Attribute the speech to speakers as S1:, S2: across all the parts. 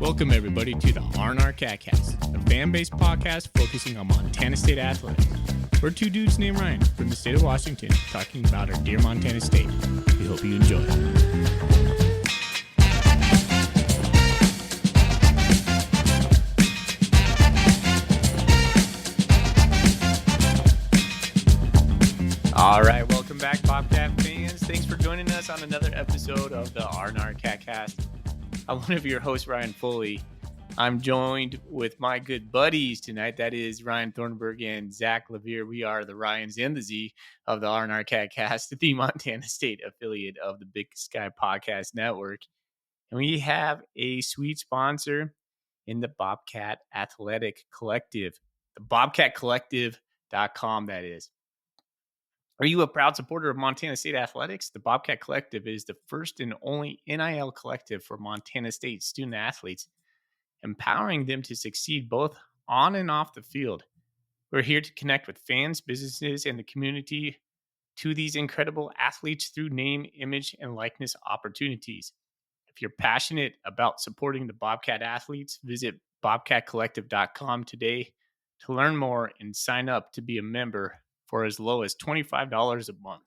S1: Welcome, everybody, to the RnR Catcast, a fan-based podcast focusing on Montana State athletics. We're two dudes named Ryan from the state of Washington talking about our dear Montana State. We hope you enjoy. All right, welcome back, Bobcat fans. Thanks for joining us on another episode of the RnR Catcast. I'm one of your hosts, Ryan Foley. I'm joined with my good buddies tonight. That is Ryan Thornburg and Zach Levere. We are the Ryans and the Z of the RnR Catcast, the Montana State affiliate of the Big Sky Podcast Network. And we have a sweet sponsor in the Bobcat Athletic Collective, the bobcatcollective.com, that is. Are you a proud supporter of Montana State athletics? The Bobcat Collective is the first and only NIL collective for Montana State student athletes, empowering them to succeed both on and off the field. We're here to connect with fans, businesses, and the community to these incredible athletes through name, image, and likeness opportunities. If you're passionate about supporting the Bobcat athletes, visit bobcatcollective.com today to learn more and sign up to be a member for as low as $25 a month.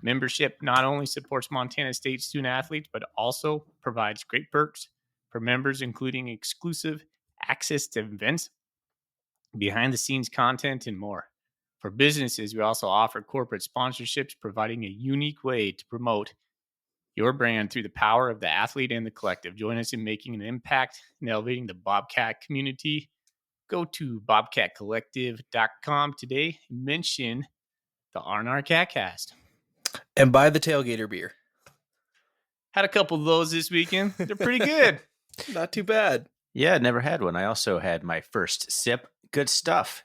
S1: Membership not only supports Montana State student athletes, but also provides great perks for members, including exclusive access to events, behind-the-scenes content, and more. For businesses, we also offer corporate sponsorships, providing a unique way to promote your brand through the power of the athlete and the collective. Join us in making an impact and elevating the Bobcat community. Go to bobcatcollective.com today and mention the RnR Catcast.
S2: And buy the Tailgater beer.
S1: Had a couple of those this weekend. They're pretty good.
S2: Not too bad.
S3: Yeah, never had one. I also had my first sip. Good stuff.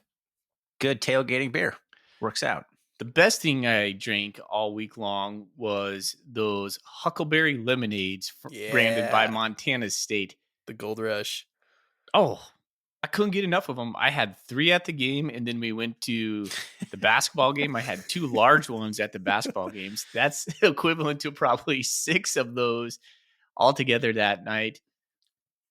S3: Good tailgating beer. Works out.
S1: The best thing I drank all week long was those Huckleberry lemonades branded by Montana State.
S2: The Gold Rush.
S1: Oh, I couldn't get enough of them. I had 3 at the game, and then we went to the basketball game. I had 2 large ones at the basketball games. That's equivalent to probably 6 of those altogether that night.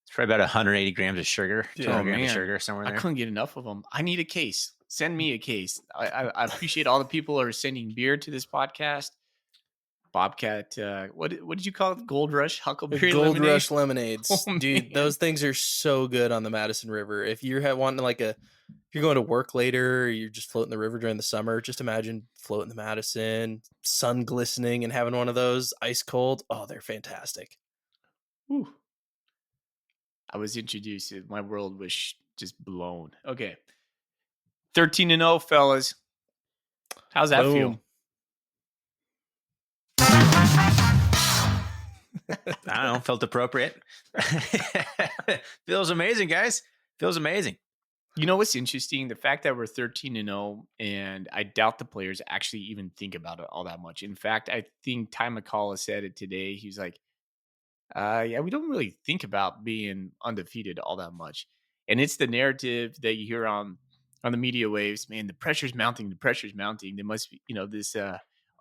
S3: It's probably about 180 grams of sugar. 200 grams of sugar somewhere there.
S1: I couldn't get enough of them. I need a case. Send me a case. I appreciate all the people who are sending beer to this podcast. Bobcat, what did you call it? Gold Rush Huckleberry
S2: Gold
S1: lemonade?
S2: Rush lemonades.
S1: Oh,
S2: dude,
S1: man.
S2: those things are so good on the Madison River. If you're wanting if you're going to work later, or you're just floating the river during the summer, just imagine floating the Madison, sun glistening, and having one of those ice cold. Oh, they're fantastic.
S1: Whew. I was introduced. My world was just blown. Okay. 13-0, fellas. How's that feel?
S3: I don't know. Felt appropriate. Feels amazing, guys. Feels amazing.
S1: You know what's interesting? The fact that we're 13-0, and I doubt the players actually even think about it all that much. In fact, I think Ty McCullough said it today. He was like, yeah, we don't really think about being undefeated all that much. And it's the narrative that you hear on the media waves. Man, the pressure's mounting. The pressure's mounting. There must be, this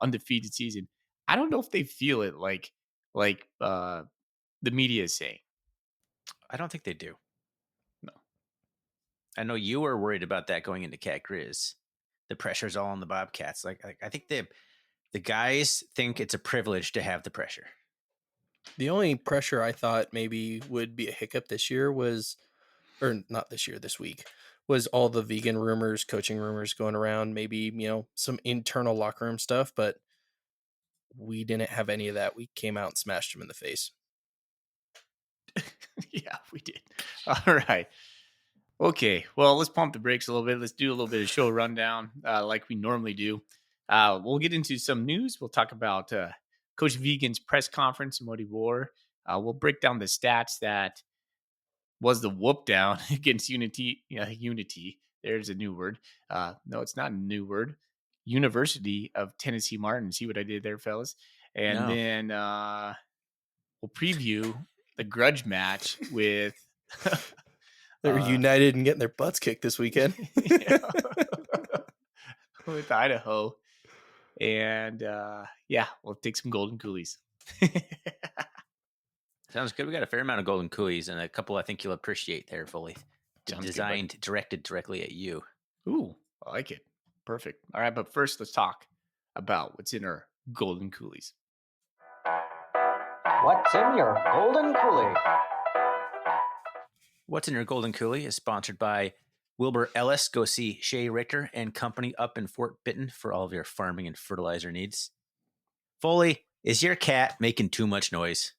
S1: undefeated season. I don't know if they feel it like the media is saying.
S3: I don't think they do.
S1: No.
S3: I know you were worried about that going into Cat Grizz. The pressure's all on the Bobcats. I think the guys think it's a privilege to have the pressure.
S2: The only pressure I thought maybe would be a hiccup this year was this week, was all the vegan rumors, coaching rumors going around, maybe, some internal locker room stuff, but we didn't have any of that. We came out and smashed him in the face.
S1: Yeah, we did. All right. Okay. Well, let's pump the brakes a little bit. Let's do a little bit of show rundown like we normally do. We'll get into some news. We'll talk about Coach Vegan's press conference and what he wore. We'll break down the stats that was the whoop down against Unity. Unity. There's a new word. No, it's not a new word. University of Tennessee Martin. See what I did there, fellas? And then we'll preview the grudge match with
S2: They're united and getting their butts kicked this weekend.
S1: With Idaho. And we'll take some golden coolies.
S3: Sounds good. We got a fair amount of golden coulis and a couple I think you'll appreciate there, Foley.
S1: Sounds good,
S3: Designed, directed directly at you.
S1: Ooh, I like it. Perfect. All right, but first let's talk about what's in our golden coolies.
S4: What's in your golden coolie?
S3: What's in your golden coolie is sponsored by Wilbur Ellis. Go see Shay Richter and company up in Fort Benton for all of your farming and fertilizer needs. Foley, is your cat making too much noise?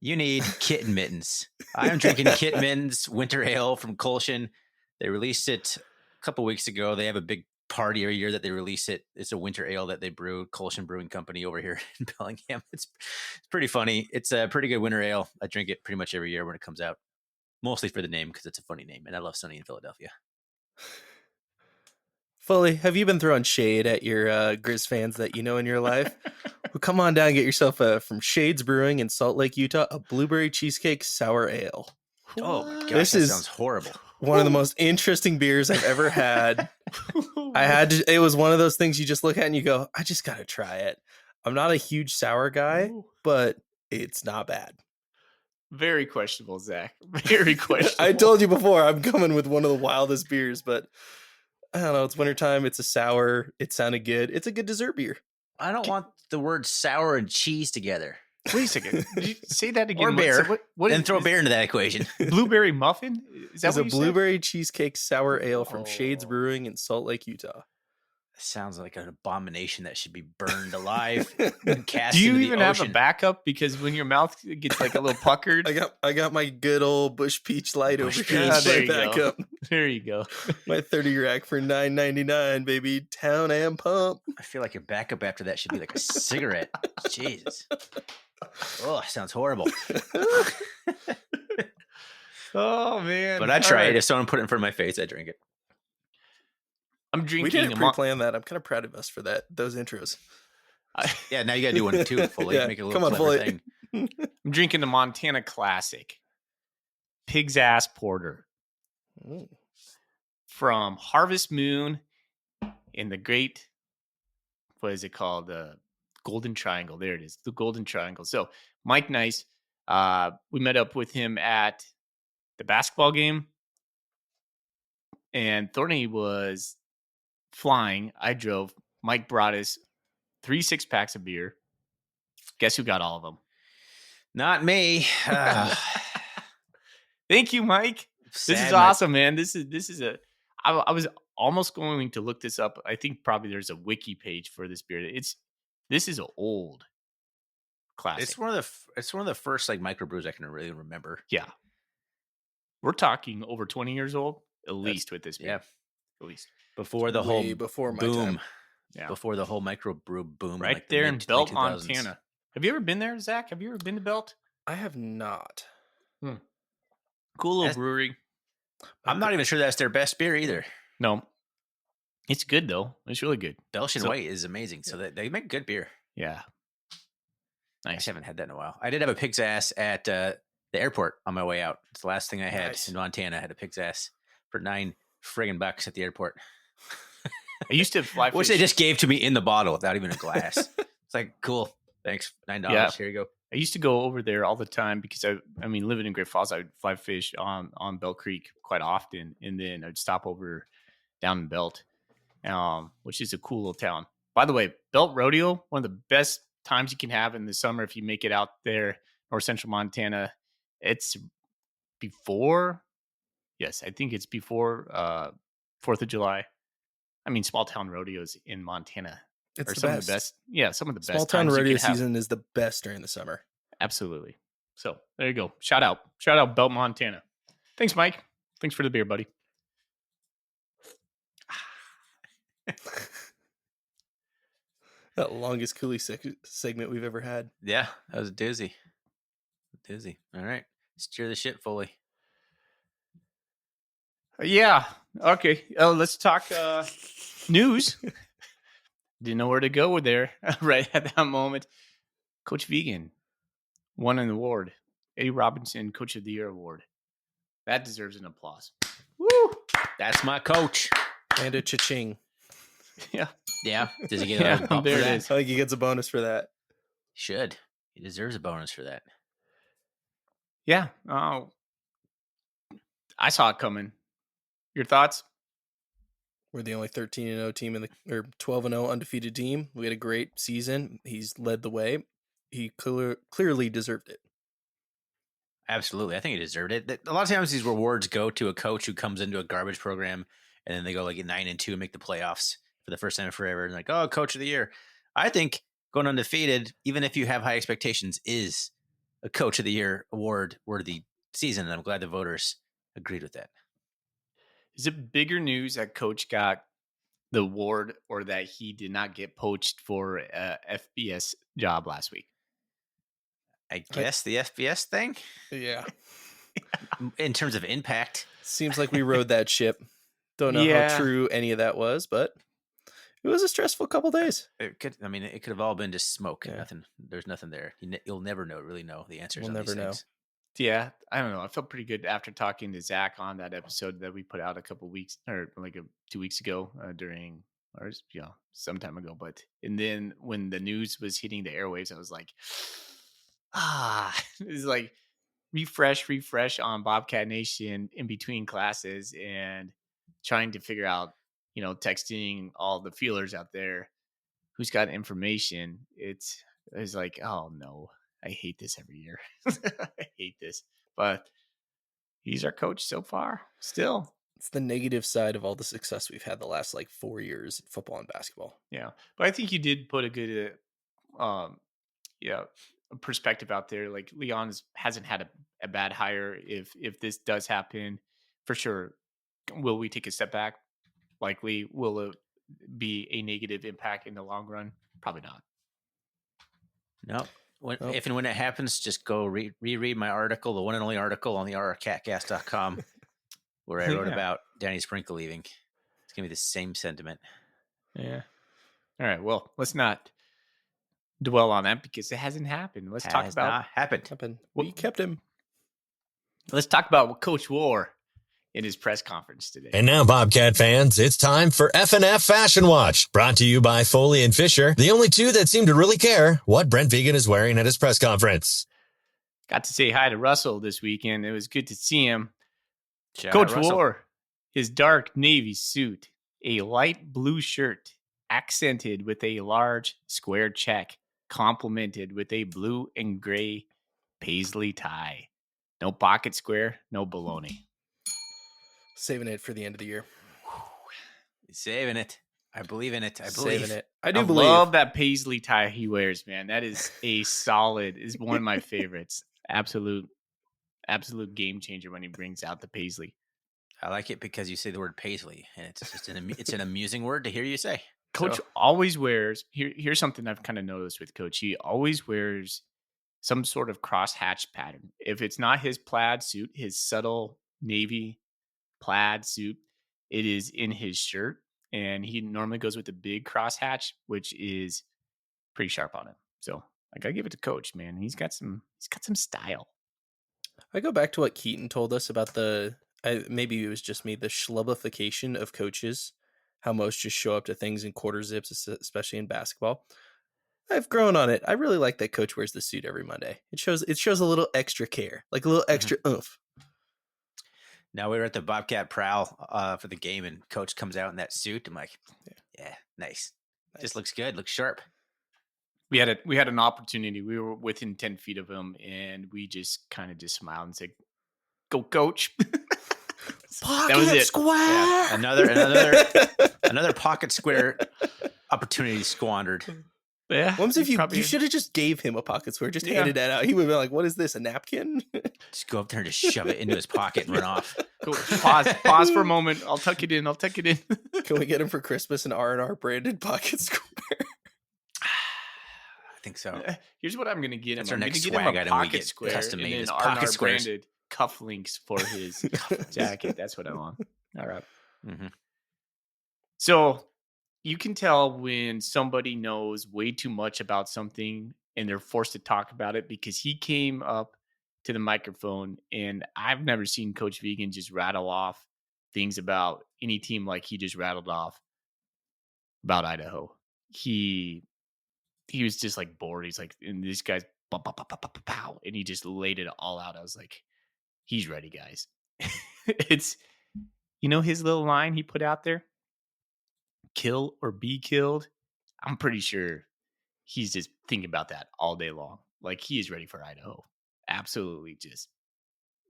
S3: You need kitten mittens. I'm drinking kitten mittens winter ale from Colshan. They released it a couple weeks ago. They have a big party every year that they release it. It's a winter ale that they brew, Colshan Brewing Company over here in Bellingham. It's pretty funny. It's a pretty good winter ale. I drink it pretty much every year when it comes out, mostly for the name because it's a funny name, and I love Sunny in Philadelphia.
S2: Foley, have you been throwing shade at your Grizz fans that you know in your life? Well, come on down and get yourself from Shades Brewing in Salt Lake, Utah, a blueberry cheesecake sour ale.
S3: Oh my gosh,
S2: This
S3: that
S2: is
S3: sounds horrible.
S2: One of the most interesting beers I've ever had. It was one of those things you just look at and you go, I just got to try it. I'm not a huge sour guy, but it's not bad.
S1: Very questionable, Zach. Very questionable.
S2: I told you before, I'm coming with one of the wildest beers, but I don't know. It's wintertime. It's a sour. It sounded good. It's a good dessert beer.
S3: I don't want the word sour and cheese together.
S1: Wait a second. Did you say that again?
S3: Or beer.
S1: What
S3: Then
S1: is-
S3: throw
S1: is
S3: beer into that equation.
S1: Blueberry muffin? Is that
S2: It's
S1: what
S2: a
S1: you said?
S2: blueberry cheesecake sour ale from Shades
S1: Oh.
S2: Brewing in Salt Lake, Utah.
S3: Sounds like an abomination that should be burned alive and cast
S1: Do you
S3: into the
S1: even have a
S3: ocean.
S1: backup? Because when your mouth gets like a little puckered,
S2: I got my good old Bush Peach Light over
S3: Bush
S2: here.
S3: Peach.
S2: as
S1: There
S2: my
S1: you go.
S2: backup.
S1: there you go.
S2: My 30 rack for $9.99, baby. Town and pump.
S3: I feel like your backup after that should be like a cigarette. Jesus. Oh, sounds horrible.
S1: Oh man!
S3: But I
S1: All
S3: try
S1: right.
S3: it. If someone put it in front of my face, I drink it.
S1: I'm
S2: We
S1: drinking.
S2: didn't pre-plan that. I'm kind of proud of us for those intros.
S3: Yeah, now you got to do one too, Foley.
S2: Yeah,
S3: Make it a little
S2: come on,
S3: clever
S2: Foley.
S3: thing.
S1: I'm drinking the Montana Classic Pig's Ass Porter
S2: Ooh.
S1: from Harvest Moon in the great, what is it called? The Golden Triangle. There it is, the Golden Triangle. So Mike Nice, we met up with him at the basketball game, and Thorny was flying. I drove. Mike brought us 3 6-packs of beer. Guess who got all of them?
S3: Not me.
S1: Thank you, Mike. This is
S3: Sad,
S1: awesome, man. This is a. I was almost going to look this up. I think probably there's a wiki page for this beer. This is an old classic.
S3: It's one of the first like microbrews I can really remember.
S1: Yeah, we're talking over 20 years old at least with this beer.
S3: Yeah,
S1: At least
S3: before the
S2: Way
S3: whole
S2: before my
S3: boom.
S2: time.
S1: Yeah.
S3: Before the whole microbrew boom.
S1: right
S3: like the
S1: there in
S3: mid-
S1: Belt,
S3: late 2000s.
S1: Montana. Have you ever been there, Zach? Have you ever been to Belt?
S2: I have not.
S1: Cool little
S3: That's-
S1: brewery.
S3: I'm not even sure that's their best beer either.
S1: No, it's good though. It's really good.
S3: Belgian
S1: So-
S3: White is amazing. So they make good beer.
S1: Yeah.
S3: I
S1: Nice.
S3: just haven't had that in a while. I did have a pig's ass at the airport on my way out. It's the last thing I had
S2: Nice.
S3: in Montana. I had a pig's ass for $9 friggin' bucks at the airport,
S1: I used to fly
S3: which
S1: fish.
S3: they just gave to me in the bottle without even a glass. It's like, cool, thanks, $9.
S1: Yeah.
S3: Here you go.
S1: I used to go over there all the time because I mean, living in Great Falls, I would fly fish on Bell Creek quite often, and then I'd stop over down in Belt, which is a cool little town. By the way, Belt Rodeo, one of the best times you can have in the summer if you make it out there, North Central Montana. It's before, yes, I think it's before 4th of July. I mean, small town rodeos in Montana
S2: It's
S1: are
S2: the
S1: some
S2: best.
S1: of the best. Yeah, some of the
S2: Small
S1: best
S2: town
S1: times you
S2: rodeo
S1: can have.
S2: season is the best during the summer.
S1: Absolutely. So there you go. Shout out Belt, Montana. Thanks, Mike. Thanks for the beer, buddy.
S2: That longest coolie segment we've ever had.
S3: Yeah, that was a doozy. Doozy. All right, steer the ship fully.
S1: Yeah. Okay. Let's talk news. Didn't know where to go with there right at that moment. Coach Vegan won an award. Eddie Robinson Coach of the Year award. That deserves an applause.
S3: Woo! That's my coach.
S2: And a cha-ching.
S1: Yeah.
S3: Yeah. Does he get
S1: Yeah,
S3: a bump
S1: there
S3: for
S1: it
S3: that?
S1: is.
S2: I think he gets a bonus for that.
S3: Should. He deserves a bonus for that.
S1: Yeah. I saw it coming. Your thoughts?
S2: We're the only 13-0 team or 12-0 undefeated team. We had a great season. He's led the way. He clearly deserved it.
S3: Absolutely. I think he deserved it. A lot of times these rewards go to a coach who comes into a garbage program and then they go like 9-2 and make the playoffs for the first time in forever. And like, oh, coach of the year. I think going undefeated, even if you have high expectations, is a coach of the year award worthy season. And I'm glad the voters agreed with that.
S1: Is it bigger news that Coach got the award or that he did not get poached for a FBS job last week?
S3: I guess the FBS thing.
S2: Yeah.
S3: In terms of impact.
S2: Seems like we rode that ship. Don't know
S1: Yeah.
S2: how true any of that was, but it was a stressful couple days.
S3: It could have all been just smoke.
S2: Yeah.
S3: Nothing. There's nothing there. You'll never really know the answers.
S2: We'll
S3: on
S2: never
S3: these
S2: know.
S3: things.
S1: Yeah, I don't know. I felt pretty good after talking to Zach on that episode that we put out a couple weeks or like 2 weeks ago some time ago. And then when the news was hitting the airwaves, I was like, it's like refresh on Bobcat Nation in between classes and trying to figure out, texting all the feelers out there who's got information. It's like, oh no, I hate this every year. I hate this, but he's our coach so far. Still,
S2: it's the negative side of all the success we've had the last 4 years in football and basketball.
S1: Yeah, but I think you did put a good, perspective out there. Like Leon hasn't had a bad hire. If this does happen, for sure, will we take a step back? Likely, will it be a negative impact in the long run? Probably not.
S3: No. If and when it happens, just go reread my article, the one and only article on the RnR.com, where I wrote about Danny Sprinkle leaving. It's going to be the same sentiment.
S1: Yeah. All right. Well, let's not dwell on that because it hasn't happened. Let's talk about
S3: not happened.
S2: We kept him.
S1: Let's talk about what Coach wore in his press conference today.
S5: And now, Bobcat fans, it's time for F&F Fashion Watch, brought to you by Foley and Fisher, the only two that seem to really care what Brent Vegan is wearing at his press conference.
S1: Got to say hi to Russell this weekend. It was good to see him.
S3: Coach
S1: wore his dark navy suit, a light blue shirt, accented with a large square check, complemented with a blue and gray paisley tie. No pocket square, no baloney.
S2: Saving it for the end of the year.
S3: Saving it. I believe in it.
S2: Saving it. I
S1: believe. Love that paisley tie he wears, man. That is is one of my favorites. Absolute game changer when he brings out the paisley.
S3: I like it because you say the word paisley, and it's just it's an amusing word to hear you say.
S1: Coach always wears. Here's something I've kind of noticed with Coach. He always wears some sort of crosshatch pattern. If it's not his plaid suit, his subtle navy plaid suit, it is in his shirt, and he normally goes with the big crosshatch, which is pretty sharp on him. So I gotta give it to Coach, man. He's got some style.
S2: I go back to what Keaton told us about maybe it was just me, the schlubbification of coaches, how most just show up to things in quarter zips, especially in basketball. I've grown on it. I really like that Coach wears the suit every Monday. It shows a little extra care, like a little extra oomph.
S3: Now we were at the Bobcat Prowl for the game, and Coach comes out in that suit. I'm like, yeah, nice. Just looks good, looks sharp.
S1: We had an opportunity. We were within 10 feet of him, and we just kind of just smiled and said, "Go, Coach!"
S2: Pocket that was it. Square.
S3: Yeah. Another pocket square opportunity squandered.
S2: Yeah. What if you should have just gave him a pocket square, just handed that out. He would have been like, "What is this? A napkin?"
S3: Just go up there and just shove it into his pocket and run off.
S1: Cool. Pause for a moment. I'll tuck it in.
S2: Can we get him for Christmas an RnR branded pocket square?
S3: I think so.
S1: Here's what I'm going to get him.
S3: That's our next
S1: swag
S3: swag item. We
S1: get
S3: square custom made
S1: and
S3: is
S1: pocket
S3: RnR
S1: branded cufflinks for his jacket. That's what I want. All right.
S3: Mm-hmm.
S1: So you can tell when somebody knows way too much about something and they're forced to talk about it, because he came up to the microphone and I've never seen Coach Vegan just rattle off things about any team like he just rattled off about Idaho. He he was just like bored. He's like, and this guy's pow, pow, pow, pow, pow, pow, and he just laid it all out. I was like, he's ready, guys. It's, his little line he put out there, kill or be killed. I'm pretty sure he's just thinking about that all day long. Like, he is ready for Idaho. Absolutely just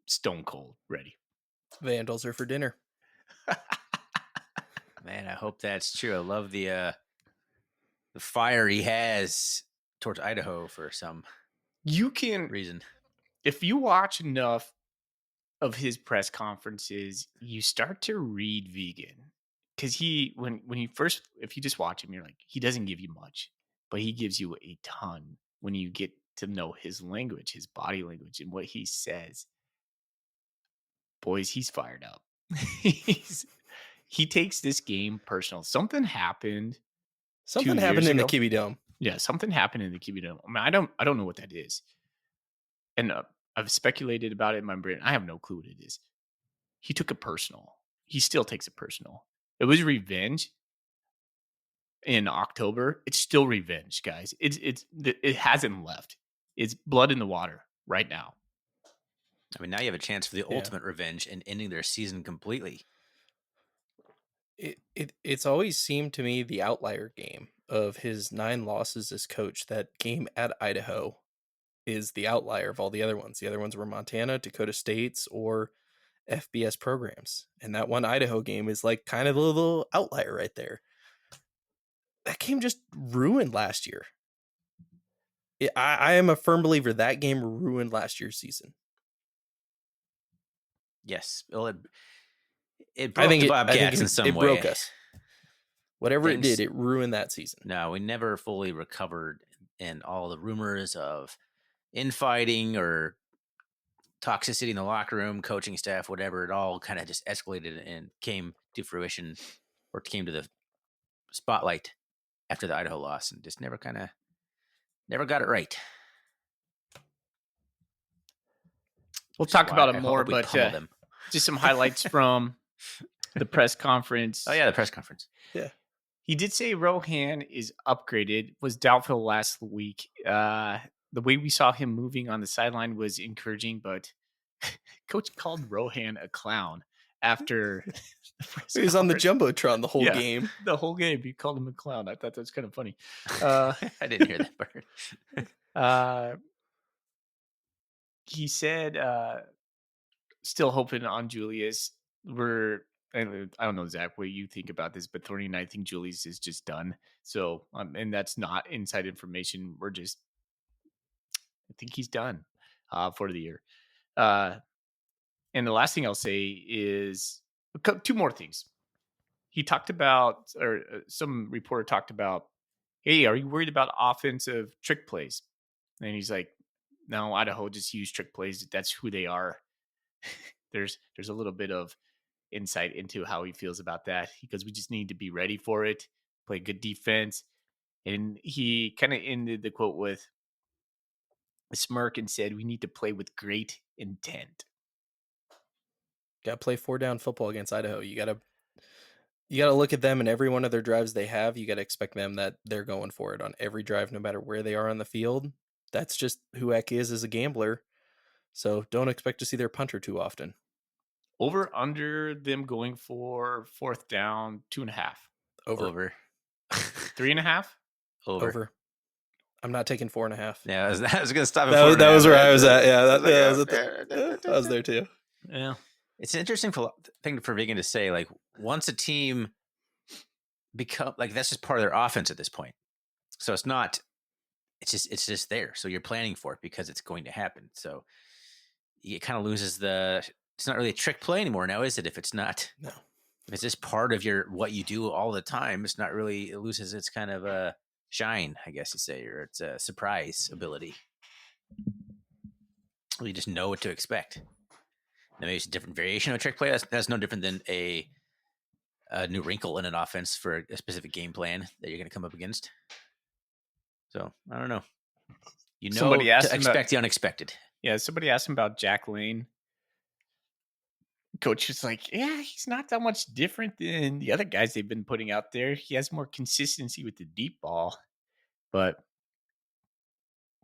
S1: stone cold ready.
S2: Vandals are for dinner.
S3: Man, I hope that's true. I love the fire he has towards Idaho for some
S1: You can,
S3: reason.
S1: if you watch enough of his press conferences, you start to read Vegan. Because when you first, if you just watch him, you're like, he doesn't give you much, but he gives you a ton when you get to know his language, his body language, and what he says. Boys, he's fired up. He takes this game personal. Something happened.
S2: Something
S1: 2
S2: happened
S1: years
S2: in the
S1: ago.
S2: Kiwi Dome.
S1: Yeah, something happened in the Kiwi Dome. I mean, I don't know what that is, and I've speculated about it in my brain. I have no clue what it is. He took it personal. He still takes it personal. It was revenge in October. It's still revenge, guys. It hasn't left. It's blood in the water right now.
S3: I mean, now you have a chance for the ultimate revenge and ending their season completely.
S2: It's always seemed to me the outlier game of his 9 losses as coach. That game at Idaho is the outlier of all the other ones. The other ones were Montana, Dakota States, or FBS programs. And that one Idaho game is like kind of a little outlier right there. That game just ruined last year. I am a firm believer that game ruined last year's season.
S3: Yes. Well, it broke the Bobcats in some way.
S2: It broke us. Whatever it did, it ruined that season.
S3: No, we never fully recovered, and all the rumors of infighting or toxicity in the locker room, coaching staff, whatever, it all kind of just escalated and came to fruition, or came to the spotlight after the Idaho loss, and just never got it right.
S1: We'll talk about it more, but just some highlights from the press conference.
S3: Oh, yeah, the press conference.
S2: Yeah.
S1: He did say Rohan is upgraded, was doubtful last week. The way we saw him moving on the sideline was encouraging, but coach called Rohan a clown after the press
S2: He was on the Jumbotron the whole game.
S1: The whole game. He called him a clown. I thought that was kind of funny.
S3: I didn't hear that part.
S1: He said, still hoping on Julius. I don't know, Zach, what you think about this, but Thorny and I think Julius is just done. So, and that's not inside information. I think he's done for the year. And the last thing I'll say is 2 more things. He talked about, or some reporter talked about, hey, are you worried about offensive trick plays? And he's like, no, Idaho just use trick plays. That's who they are. There's a little bit of insight into how he feels about that, because we just need to be ready for it, play good defense. And he kind of ended the quote with a smirk and said, we need to play with great intent.
S2: Got to play 4-down football against Idaho. You got to look at them, and every one of their drives they have, you got to expect them that they're going for it on every drive, no matter where they are on the field. That's just who Eck is as a gambler. So don't expect to see their punter too often.
S1: Over under them going for 4th down, 2.5.
S3: Over.
S1: 3.5.
S3: Over.
S2: I'm not taking 4.5.
S3: Yeah, I was going to stop at
S2: that was where I was at. Yeah, I was there too.
S1: Yeah.
S3: It's an interesting thing for Vegan to say. Like, once a team become like, that's just part of their offense at this point. So it's not. It's just there. So you're planning for it because it's going to happen. So it kind of loses it's not really a trick play anymore now, is it? If it's not,
S2: no.
S3: If it's just part of what you do all the time, it's not really, it loses its kind of a shine, I guess you say, or it's a surprise ability. You just know what to expect. Now, maybe it's a different variation of a trick play. That's no different than a new wrinkle in an offense for a specific game plan that you're going to come up against. So I don't know. Somebody asked to expect the unexpected.
S1: Yeah, somebody asked him about Jack Lane. Coach was like, yeah, he's not that much different than the other guys they've been putting out there. He has more consistency with the deep ball. But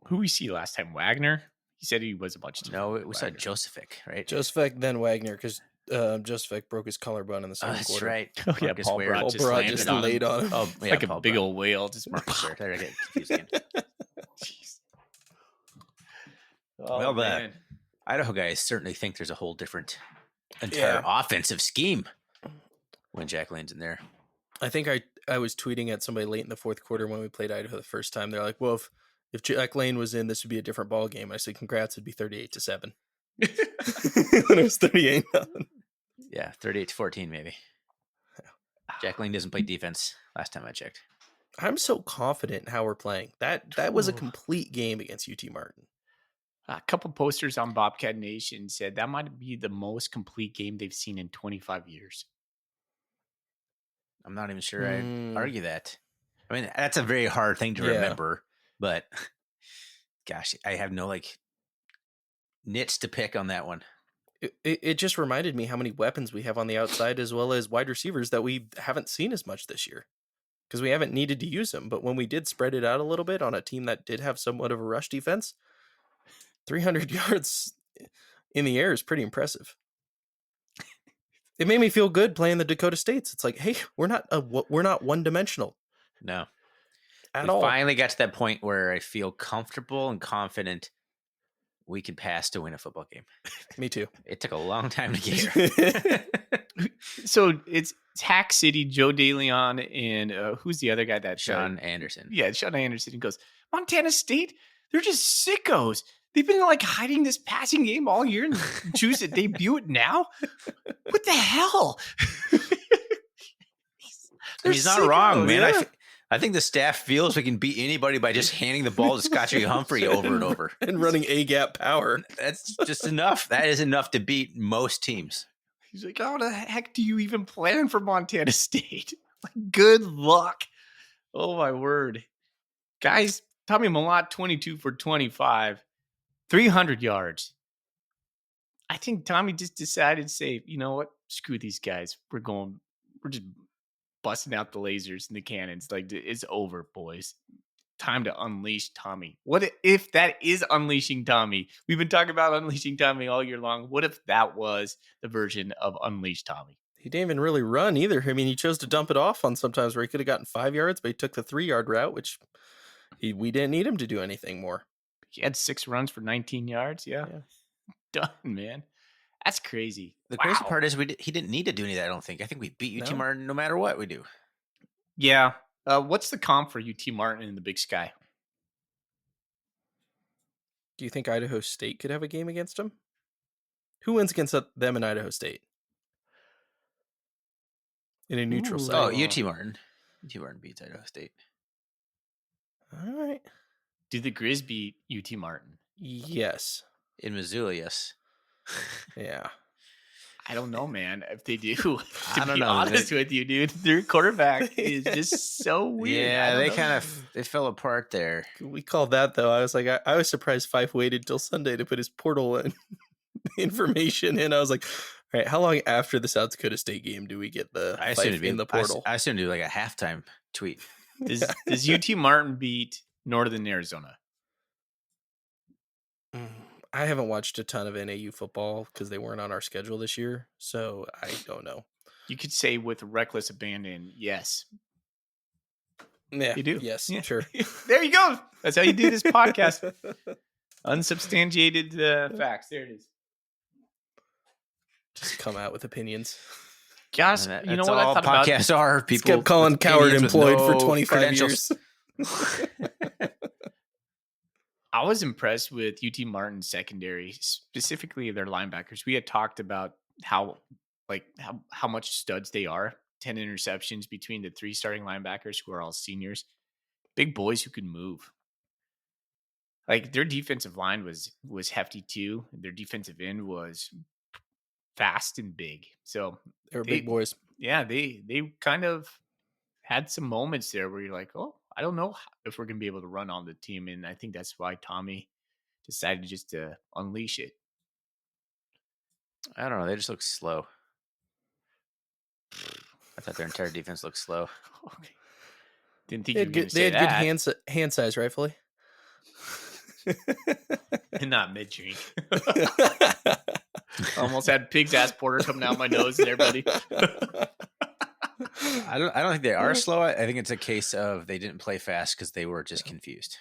S1: Who we see last time? Wagner? He said he was a bunch of
S3: No, we saw Josephic, right?
S2: Joseph, then Wagner, because Joseph broke his collarbone in the second
S3: That's
S2: quarter.
S3: right.
S1: Oh, yeah,
S3: Marcus
S1: Paul
S3: Ware
S1: Broad
S2: Paul
S1: just
S2: Broad
S1: landed
S2: just
S1: on
S2: laid
S1: him.
S2: on him.
S3: Oh, yeah,
S1: Like a
S3: Paul
S1: big
S3: Broad.
S1: old whale. Just
S3: Marcus Ware. There I get confused again.
S1: Jeez. Oh,
S3: Well,
S1: man.
S3: Idaho guys certainly think there's a whole different entire offensive scheme when Jack Lane's in there.
S2: I think I was tweeting at somebody late in the fourth quarter when we played Idaho the first time. They're like, well, if Jack Lane was in, this would be a different ball game. I said, congrats, it'd be 38-7. When it was 38.
S3: Yeah, 38-14 maybe. Jack Lane doesn't play defense last time I checked.
S2: I'm so confident in how we're playing. That was a complete game against UT Martin.
S1: A couple posters on Bobcat Nation said that might be the most complete game they've seen in 25 years.
S3: I'm not even sure I'd argue that. I mean, that's a very hard thing to remember, but gosh, I have no nits to pick on that one.
S2: It just reminded me how many weapons we have on the outside as well as wide receivers that we haven't seen as much this year because we haven't needed to use them. But when we did spread it out a little bit on a team that did have somewhat of a rush defense, 300 yards in the air is pretty impressive. It made me feel good playing the Dakota States. It's like, hey, we're not one dimensional.
S3: No,
S2: at
S3: we
S2: all.
S3: finally got to that point where I feel comfortable and confident we can pass to win a football game.
S2: Me too.
S3: It took a long time to get here.
S1: So it's Hack City, Joe DeLeon, and who's the other guy that
S3: Sean Anderson.
S1: Yeah, Sean Anderson. He goes, Montana State, they're just sickos. They've been hiding this passing game all year and choose to debut it now. What the hell?
S3: He's not wrong, man. Yeah. I think the staff feels we can beat anybody by just handing the ball to Scotty Humphrey over and over.
S2: And running A-gap power.
S3: That's just enough. That is enough to beat most teams.
S1: He's like, how the heck do you even plan for Montana State? Good luck. Oh, my word. Guys, Tommy Malott, 22 for 25, 300 yards. I think Tommy just decided to say, you know what? Screw these guys. We're just busting out the lasers and the cannons. It's over, boys. Time to unleash Tommy. What if that is unleashing Tommy? We've been talking about unleashing Tommy all year long. What if that was the version of Unleash Tommy?
S2: He didn't even really run either. I mean, he chose to dump it off on sometimes where he could have gotten 5 yards, but he took the 3-yard route, which we didn't need him to do anything more.
S1: He had 6 runs for 19 yards. Yeah. Done, man. That's crazy.
S3: The crazy part is he didn't need to do any of that, I don't think. I think we beat UT Martin no matter what we do.
S1: Yeah. What's the comp for UT Martin in the Big Sky?
S2: Do you think Idaho State could have a game against him? Who wins against them in Idaho State? In a neutral site.
S3: Oh, UT Martin. UT Martin beats Idaho State.
S2: All right.
S1: Do the Grizz beat UT Martin?
S2: Yes.
S3: In Missoula, yes.
S2: Yeah.
S1: I don't know, man. If they do, to
S3: I
S1: be honest with you, dude, their quarterback is just so weird.
S3: Yeah, they fell apart there.
S2: We called that though. I was like, I was surprised Fife waited till Sunday to put his portal in information in. I was like, all right, how long after the South Dakota State game do we get the Fife in the portal?
S3: I assume do a halftime tweet.
S1: Does UT Martin beat Northern Arizona?
S2: I haven't watched a ton of NAU football because they weren't on our schedule this year, so I don't know.
S1: You could say with reckless abandon, yes.
S2: Yeah,
S1: you do.
S2: Yes,
S1: yeah.
S2: Sure.
S1: There you go. That's how you do this podcast. Unsubstantiated facts. There it is.
S2: Just come out with opinions.
S1: Gosh, you know what I thought about?
S3: Podcasts are people
S2: kept calling Coward employed for 25 years.
S1: I was impressed with UT Martin's secondary, specifically their linebackers. We had talked about how much studs they are. 10 interceptions between the 3 starting linebackers who are all seniors. Big boys who can move. Their defensive line was hefty too. Their defensive end was fast and big. So
S2: they were big boys.
S1: Yeah, they kind of had some moments there where you're like, oh, I don't know if we're going to be able to run on the team. And I think that's why Tommy decided just to unleash it.
S3: I don't know. They just look slow. I thought their entire defense looked slow.
S1: Okay. Didn't think you were going to say
S2: they had
S1: that.
S2: good hand size, rightfully.
S1: and not mid drink. Almost had pig's ass porter coming out my nose there, buddy.
S3: I don't think they are slow. I think it's a case of they didn't play fast because they were just confused.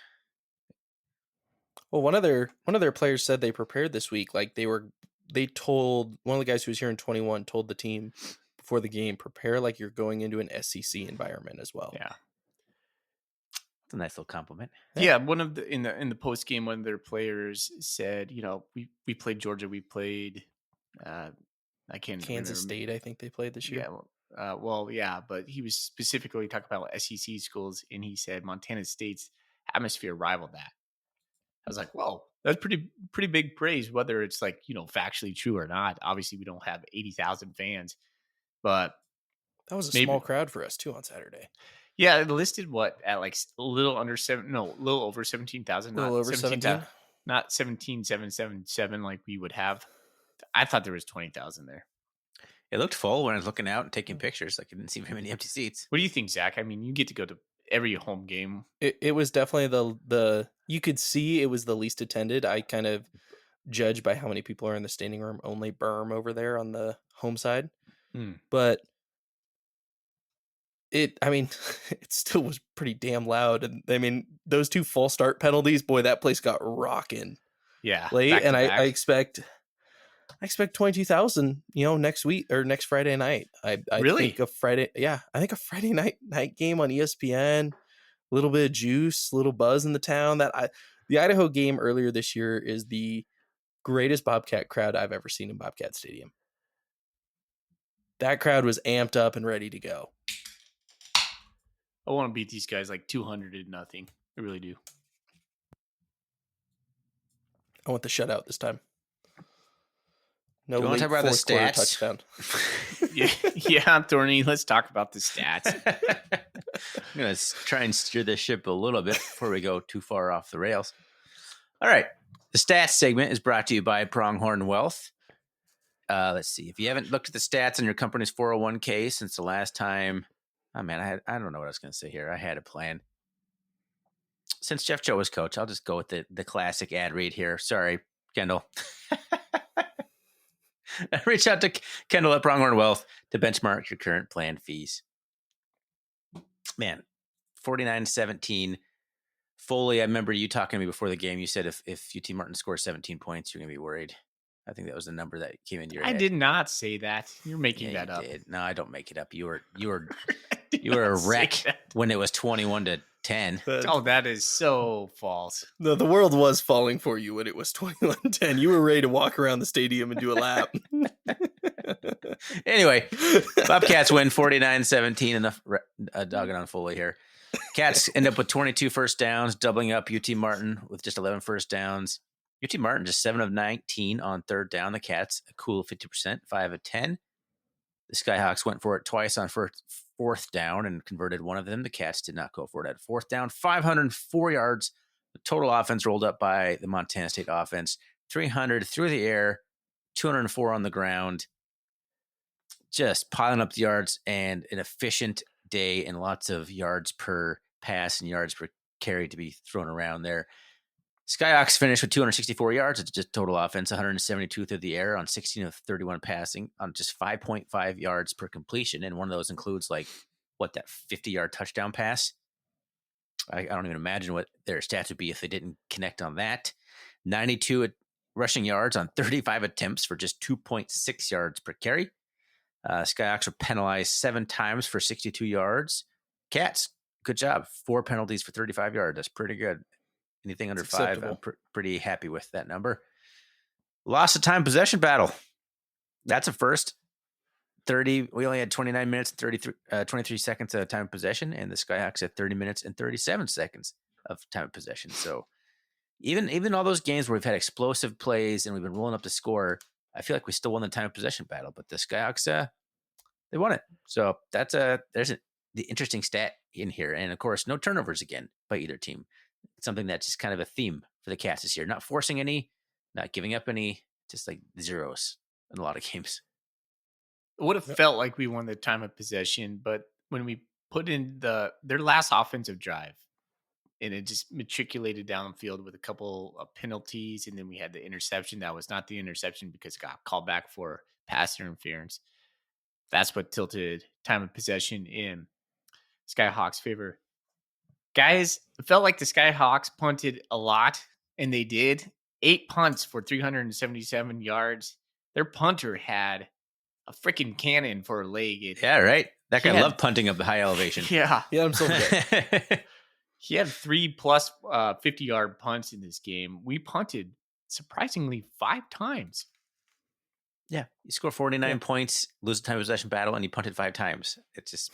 S2: Well, one of their players said they prepared this week. Like they told one of the guys who was here in 21 told the team before the game, prepare like you're going into an SEC environment as well.
S1: Yeah.
S3: It's a nice little compliment.
S1: Yeah, one of the in the post game, one of their players said, we played Georgia, we played I can't
S2: Kansas
S1: remember.
S2: State, I think they played this year.
S1: Yeah, but he was specifically talking about SEC schools, and he said Montana State's atmosphere rivaled that. I was like, whoa, that's pretty big praise, whether it's like, factually true or not. Obviously, we don't have 80,000 fans, but
S2: that was a small crowd for us too on Saturday.
S1: Yeah, it listed at like a little over 17,000.
S2: A little over 17?
S1: Not 17,777 like we would have. I thought there was 20,000 there.
S3: It looked full when I was looking out and taking pictures. Like I didn't see very many empty seats.
S1: What do you think, Zach? I mean, you get to go to every home game.
S2: It was definitely the you could see it was the least attended. I kind of judge by how many people are in the standing room only berm over there on the home side. But it still was pretty damn loud. And I mean, those 2 false start penalties, boy, that place got rocking.
S1: Yeah.
S2: Late. And I expect 22,000, next week or next Friday night. I
S1: really
S2: think a Friday night game on ESPN, a little bit of juice, a little buzz in the town. The Idaho game earlier this year is the greatest Bobcat crowd I've ever seen in Bobcat Stadium. That crowd was amped up and ready to go.
S1: I want to beat these guys like 200-0. I really do.
S2: I want the shutout this time. No,
S3: you want to talk about the stats?
S2: Touchdown.
S1: yeah, Thorny. Let's talk about the stats.
S3: I'm going to try and steer this ship a little bit before we go too far off the rails. All right. The stats segment is brought to you by Pronghorn Wealth. Let's see. If you haven't looked at the stats on your company's 401k since the last time, I don't know what I was going to say here. I had a plan. Since Jeff Joe was coach, I'll just go with the classic ad read here. Sorry, Kendall. Reach out to Kendall at Pronghorn Wealth to benchmark your current plan fees. Man, 49-17. Foley, I remember you talking to me before the game. You said if UT Martin scores 17 points, you're going to be worried. I think that was the number that came into your head.
S1: I did not say that. You're making that up.
S3: Did. No, I don't make it up. You were a wreck when it was 21-10.
S1: Oh, that is so false.
S2: No, the world was falling for you when it was 21-10. You were ready to walk around the stadium and do a lap.
S3: Anyway, Bobcats win 49-17. Enough dogging on Foley here. Cats end up with 22 first downs, doubling up UT Martin with just 11 first downs. UT Martin just 7 of 19 on third down. The Cats a cool 50%, 5 of 10. The Skyhawks went for it twice on fourth down and converted one of them. The Cats did not go for it at fourth down. 504 yards. The total offense rolled up by the Montana State offense. 300 through the air, 204 on the ground. Just piling up the yards and an efficient day and lots of yards per pass and yards per carry to be thrown around there. Skyhawks finished with 264 yards. It's just total offense, 172 through the air on 16 of 31 passing on just 5.5 yards per completion. And one of those includes that 50-yard touchdown pass. I don't even imagine what their stats would be if they didn't connect on that. 92 rushing yards on 35 attempts for just 2.6 yards per carry. Skyhawks were penalized 7 times for 62 yards. Cats, good job. 4 penalties for 35 yards. That's pretty good. Anything under 5, I'm pretty happy with that number. Lost of time possession battle. That's a first. We only had 29 minutes and 23 seconds of time of possession, and the Skyhawks had 30 minutes and 37 seconds of time of possession. So even all those games where we've had explosive plays and we've been rolling up the score, I feel like we still won the time of possession battle. But the Skyhawks, they won it. So there's the interesting stat in here. And, of course, no turnovers again by either team. It's something that's just kind of a theme for the Cats this year. Not forcing any, not giving up any, just like zeros in a lot of games.
S1: It would have felt like we won the time of possession, but when we put in their last offensive drive, and it just matriculated down the field with a couple of penalties. And then we had the interception. That was not the interception because it got called back for pass interference. That's what tilted time of possession in Skyhawks' favor. Guys, it felt like the Skyhawks punted a lot, and they did. 8 punts for 377 yards. Their punter had a freaking cannon for a leg.
S3: Yeah, right. That guy
S1: He had-
S3: loved punting up the high elevation.
S1: Yeah.
S2: Yeah, I'm so good.
S1: He had 3 plus 50-yard punts in this game. We punted surprisingly 5 times.
S3: Yeah, he scored 49 points, lose a time of possession battle, and he punted 5 times. It's just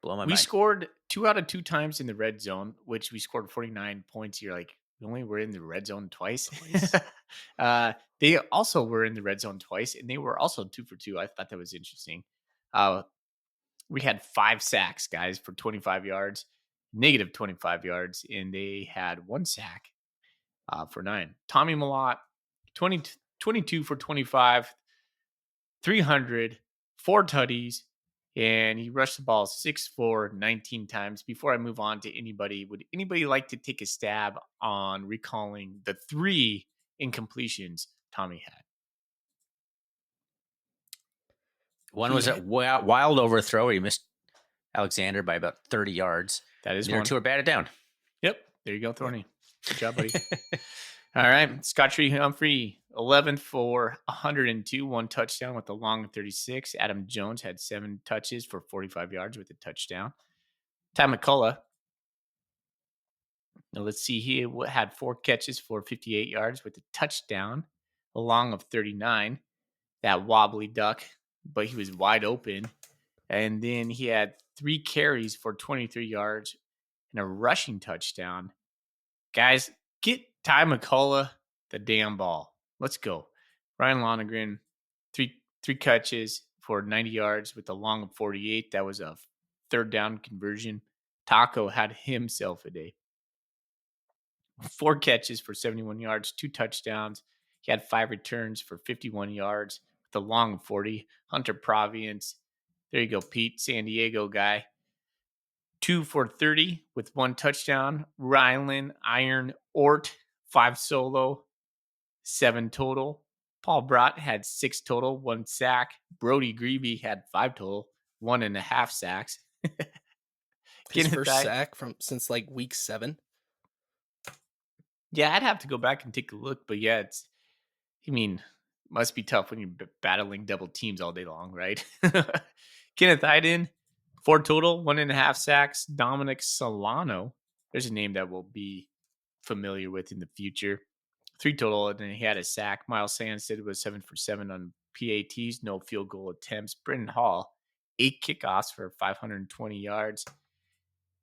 S3: blow my
S1: We
S3: mind.
S1: scored 2 out of 2 times in the red zone, which we scored 49 points. You're like, we only were in the red zone twice. They also were in the red zone twice, and they were also 2 for 2. I thought that was interesting. We had 5 sacks, guys, for 25 yards, negative 25 yards, and they had 1 sack for 9. Tommy Malott, 22 for 25, 300, 4 tutties, and he rushed the ball 6 for 19 times. Before I move on to anybody, would anybody like to take a stab on recalling the 3 incompletions Tommy had?
S3: One was a wild overthrow where he missed Alexander by about 30 yards.
S1: That is
S3: The other
S1: one.
S3: 2 are batted down.
S1: Yep. There you go, Thorny. Good job, buddy. All right. Scott Tree Humphrey, 11 for 102, 1 touchdown with a long 36. Adam Jones had 7 touches for 45 yards with a touchdown. Ty McCullough, now let's see, he had 4 catches for 58 yards with a touchdown, a long of 39. That wobbly duck, but he was wide open. And then he had 3 carries for 23 yards and a rushing touchdown. Guys, get Ty McCullough the damn ball. Let's go. Ryan Lonergan, 3 catches for 90 yards with a long of 48. That was a 3rd down conversion. Taco had himself a day. 4 catches for 71 yards, 2 touchdowns. He had 5 returns for 51 yards with a long of 40. Hunter Provience, there you go, Pete, San Diego guy. 2 for 30 with 1 touchdown. Rylan Iron Ort, 5 solo, 7 total. Paul Brott had 6 total, 1 sack. Brody Greeby had 5 total, 1.5 sacks.
S2: His first sack since like week 7.
S1: Yeah, I'd have to go back and take a look, but yeah, must be tough when you're battling double teams all day long, right? Kenneth Iden, 4 total, 1.5 sacks. Dominic Solano, there's a name that we'll be familiar with in the future. 3 total, and then he had a sack. Miles Sandstead was 7 for 7 on PATs, no field goal attempts. Brendan Hall, 8 kickoffs for 520 yards.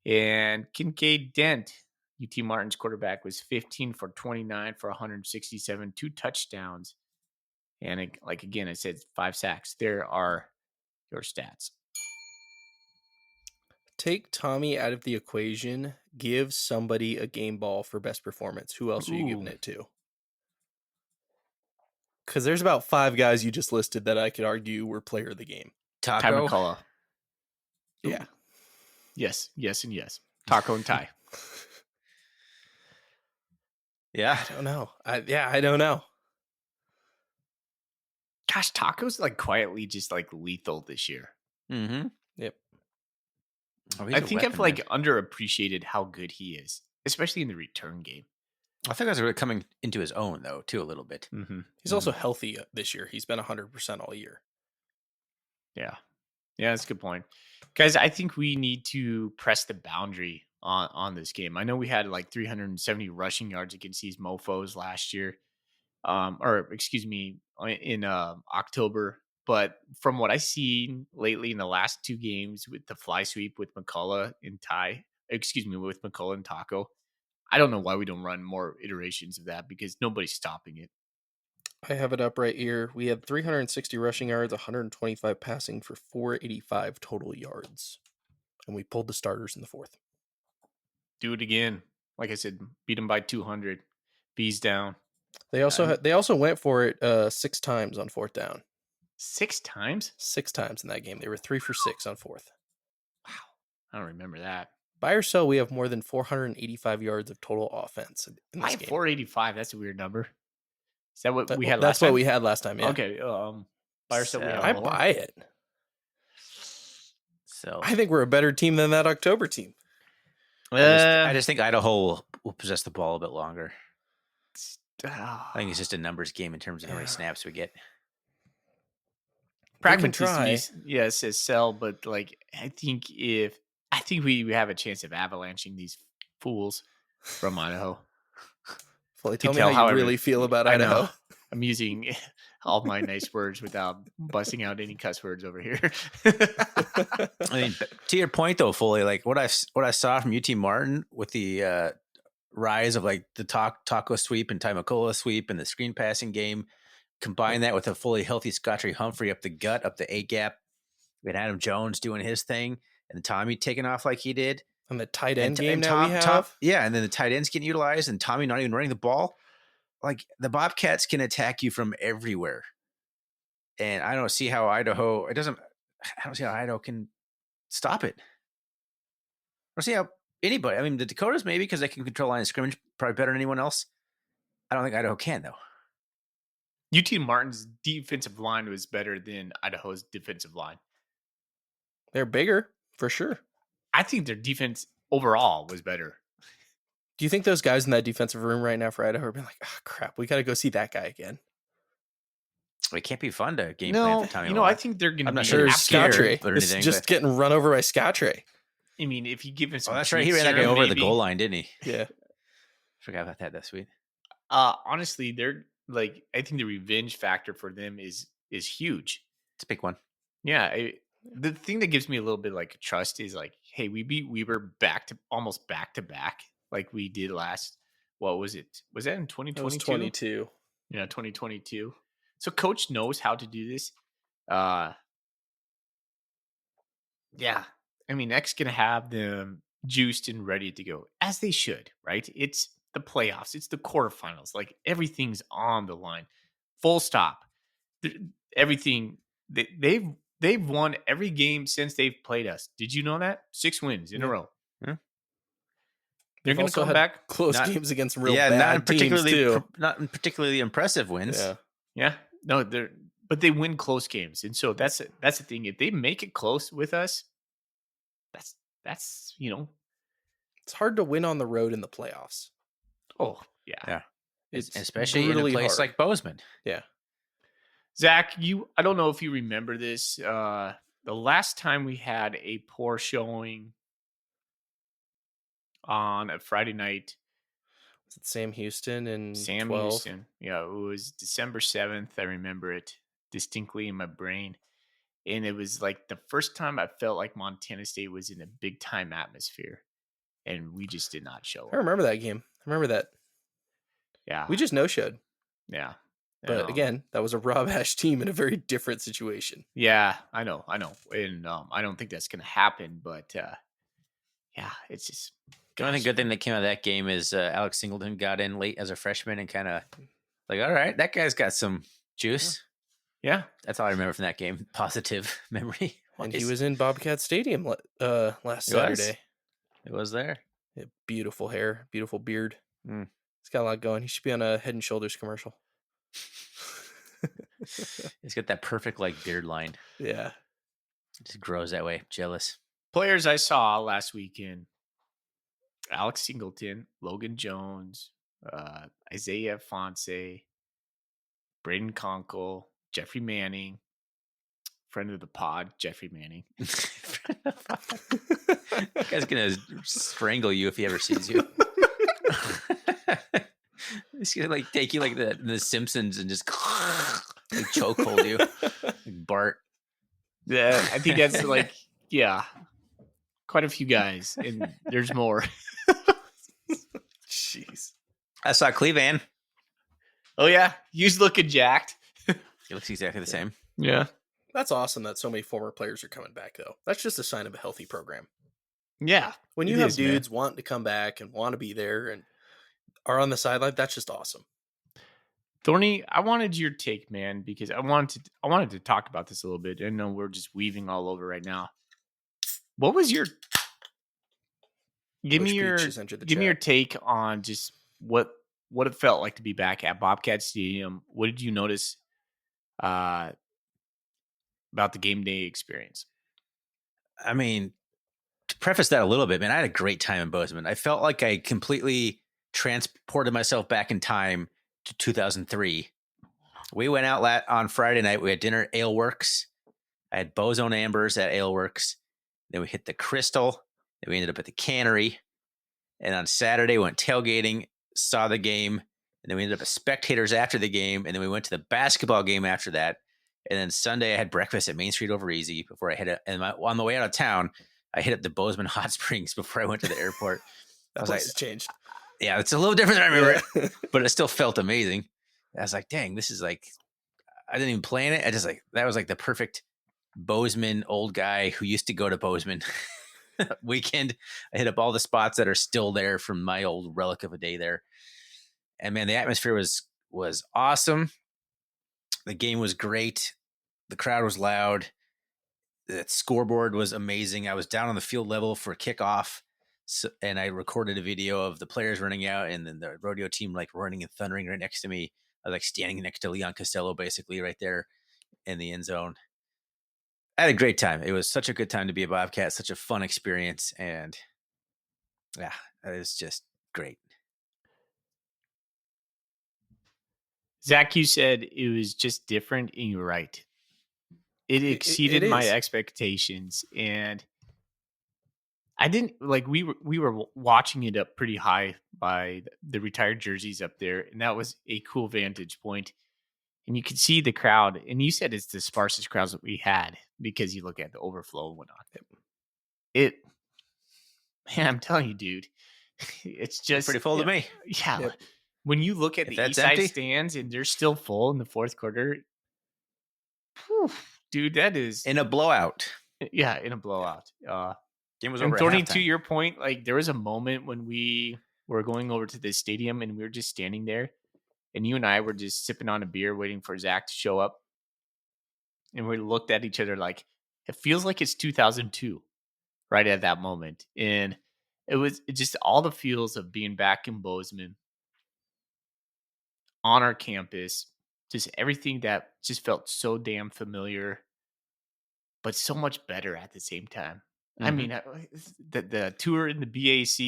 S1: And Kincaid Dent, UT Martin's quarterback, was 15 for 29 for 167, 2 touchdowns. And again, I said 5 sacks. There are your stats.
S2: Take Tommy out of the equation. Give somebody a game ball for best performance. Who else are you giving it to? Because there's about 5 guys you just listed that I could argue were player of the game.
S1: Ty
S3: Taco.
S1: McCullough.
S2: Yeah.
S1: Yes, and yes. Taco and Ty.
S3: Yeah.
S2: I don't know. I don't know.
S1: Gosh, Taco's quietly just lethal this year.
S3: Mm-hmm.
S2: Yep.
S3: Oh,
S1: I think I've underappreciated how good he is, especially in the return game.
S3: I think that's really coming into his own though, too, a little bit.
S1: Mm-hmm.
S2: He's also healthy this year. He's been 100% all year.
S1: Yeah, that's a good point. Guys, I think we need to press the boundary on this game. I know we had 370 rushing yards against these mofos last year. In October. But from what I see lately in the last 2 games with the fly sweep with McCullough and with McCullough and Taco, I don't know why we don't run more iterations of that because nobody's stopping it.
S2: I have it up right here. We had 360 rushing yards, 125 passing for 485 total yards. And we pulled the starters in the 4th.
S1: Do it again. Like I said, beat them by 200. Bees down.
S2: They also went for it 6 times on 4th down.
S1: 6 times?
S2: 6 times in that game. They were 3 for 6 on 4th.
S1: Wow. I don't remember that.
S2: Buy or sell, we have more than 485 yards of total offense in
S1: I
S2: this
S1: have
S2: game.
S1: 485. That's a weird number. Is that what we had last
S2: That's
S1: time?
S2: what we had last time, yeah.
S1: Okay. Buy or sell, we have
S2: I
S1: more.
S2: buy it.
S3: So
S2: I think we're a better team than that October team.
S3: I just think Idaho will possess the ball a bit longer.
S1: I
S3: I think it's just a numbers game in terms of how many snaps we get.
S1: Pragmatism, it says sell, but like I think we have a chance of avalanching these fools from Idaho.
S2: Fully tell me how you really feel about Idaho.
S1: Know. I'm using all my nice words without busting out any cuss words over here.
S3: I mean, to your point though, Foley, like what I saw from UT Martin with the rise of like the taco sweep and Taimakola sweep and the screen passing game, combine that with a fully healthy Scotty Humphrey up the gut, up the A gap, and Adam Jones doing his thing, and Tommy taking off like he did.
S2: And the tight end game
S3: Tom,
S2: we have.
S3: And then the tight ends getting utilized, and Tommy not even running the ball. Like the Bobcats can attack you from everywhere. And I don't see how Idaho can stop it. I don't see how anybody. I mean, the Dakotas maybe because they can control line of scrimmage probably better than anyone else. I don't think Idaho can though.
S1: UT Martin's defensive line was better than Idaho's defensive line.
S2: They're bigger for sure.
S1: I think their defense overall was better.
S2: Do you think those guys in that defensive room right now for Idaho are being like, oh, crap, we got to go see that guy again?
S3: It can't be fun to game plan for Tommy.
S1: I think they're going to be
S2: sure
S1: scared.
S2: Just getting run over by Scottrey.
S1: I mean, if you give him some
S3: that's right. He ran that guy over the goal line, didn't he?
S2: Yeah.
S3: Forgot about that. That's sweet.
S1: Honestly, they're like, I think the revenge factor for them is huge.
S3: It's a big one.
S1: Yeah. The thing that gives me a little bit like trust is like, hey, we beat Weber almost back to back like we did last. What was it? Was that in 2022?
S2: It was 22.
S1: Yeah, 2022. So coach knows how to do this. Yeah. I mean, X going to have them juiced and ready to go, as they should, right? It's the playoffs. It's the quarterfinals. Like everything's on the line. Full stop. Everything. They've won every game since they've played us. Did you know that? 6 wins in a row.
S3: Yeah.
S1: They're going to come back.
S2: Close games against some real bad teams too.
S3: Not particularly impressive wins.
S1: Yeah. No, but they win close games, and so that's the thing. If they make it close with us, that's
S2: it's hard to win on the road in the playoffs.
S1: Oh yeah.
S3: It's especially in a place like Bozeman.
S2: Yeah.
S1: Zach, I don't know if you remember this. The last time we had a poor showing on a Friday night.
S2: Was it Sam Houston and
S1: Sam
S2: 12?
S1: Houston? Yeah, it was December 7th. I remember it distinctly in my brain. And it was like the first time I felt like Montana State was in a big time atmosphere. And we just did not show up.
S2: I remember that game. I remember that.
S1: Yeah.
S2: We just no-showed.
S1: Yeah.
S2: But again, that was a Rob Ash team in a very different situation.
S1: Yeah, I know. And I don't think that's going to happen. But yeah, it's just.
S3: The only good thing that came out of that game is Alex Singleton got in late as a freshman and kind of like, all right, that guy's got some juice.
S1: Yeah.
S3: That's all I remember from that game. Positive memory.
S2: And he was in Bobcat Stadium last Saturday.
S3: It was there.
S2: Yeah, beautiful hair, beautiful beard.
S3: Mm.
S2: He's got a lot going. He should be on a Head and Shoulders commercial.
S3: He's got that perfect like beard line.
S2: Yeah.
S3: It just grows that way. Jealous.
S1: Players I saw last weekend. Alex Singleton, Logan Jones, Isaiah Fonse, Braden Conkle, Jeffrey Manning, friend of the pod, Jeffrey Manning.
S3: That guy's going to strangle you if he ever sees you. He's going to like take you like the Simpsons and just like chokehold you. Like Bart.
S1: Yeah, I think that's like, yeah, quite a few guys, and there's more.
S2: Jeez.
S3: I saw Cleveland.
S1: Oh, yeah. He's looking jacked.
S3: He looks exactly the same.
S1: Yeah.
S2: That's awesome that so many former players are coming back, though. That's just a sign of a healthy program.
S1: Yeah.
S2: When you have dudes wanting to come back and want to be there and are on the sideline, that's just awesome.
S1: Thorny, I wanted your take, man, because I wanted to talk about this a little bit. I know we're just weaving all over right now. What was your Give me
S2: Bush
S1: your
S2: Beach just entered the
S1: give me your
S2: chat.
S1: take on just what it felt like to be back at Bobcat Stadium. What did you notice uh, about the game day experience?
S3: I mean, to preface that a little bit, man, I had a great time in Bozeman. I felt like I completely transported myself back in time to 2003. We went out on Friday night. We had dinner at Ale Works. I had Bozone Ambers at Ale Works. Then we hit the Crystal. Then we ended up at the Cannery. And on Saturday, we went tailgating, saw the game. And then we ended up as spectators after the game. And then we went to the basketball game after that. And then Sunday, I had breakfast at Main Street Over Easy before I hit it. And on the way out of town, I hit up the Bozeman Hot Springs before I went to the airport. I was like,
S2: Place has changed.
S3: yeah, it's a little different than I remember
S2: Yeah.
S3: it, but it still felt amazing. I was like, dang, this is like, I didn't even plan it. I just like, that was like the perfect Bozeman old guy who used to go to Bozeman weekend. I hit up all the spots that are still there from my old relic of a day there. And man, the atmosphere was awesome. The game was great. The crowd was loud. The scoreboard was amazing. I was down on the field level for kickoff. And I recorded a video of the players running out and then the rodeo team like running and thundering right next to me. I was like standing next to Leon Costello, basically right there in the end zone. I had a great time. It was such a good time to be a Bobcat, such a fun experience. And yeah, it was just great.
S1: Zach, you said it was just different, and you're right. It exceeded
S2: it
S1: my
S2: is.
S1: expectations, and I didn't like. We were watching it up pretty high by the retired jerseys up there, and that was a cool vantage point. And you could see the crowd. And you said it's the sparsest crowds that we had because you look at the overflow and whatnot. It, man, I'm telling you, dude, it's just
S3: Pretty full to me.
S1: Yeah.
S2: Yep.
S1: When you look at
S3: If
S1: the
S3: that's
S1: east side
S3: empty?
S1: stands and they're still full in the fourth quarter, whew, dude, that is
S3: In a blowout.
S1: in a blowout.
S3: Game was
S1: And
S3: over at
S1: Thorny, to
S3: halftime.
S1: your point, like there was a moment when we were going over to the stadium and we were just standing there, and you and I were just sipping on a beer, waiting for Zach to show up, and we looked at each other like it feels like it's 2002, right at that moment, and it just all the feels of being back in Bozeman on our campus, just everything that just felt so damn familiar, but so much better at the same time. I mean, the tour in the BAC,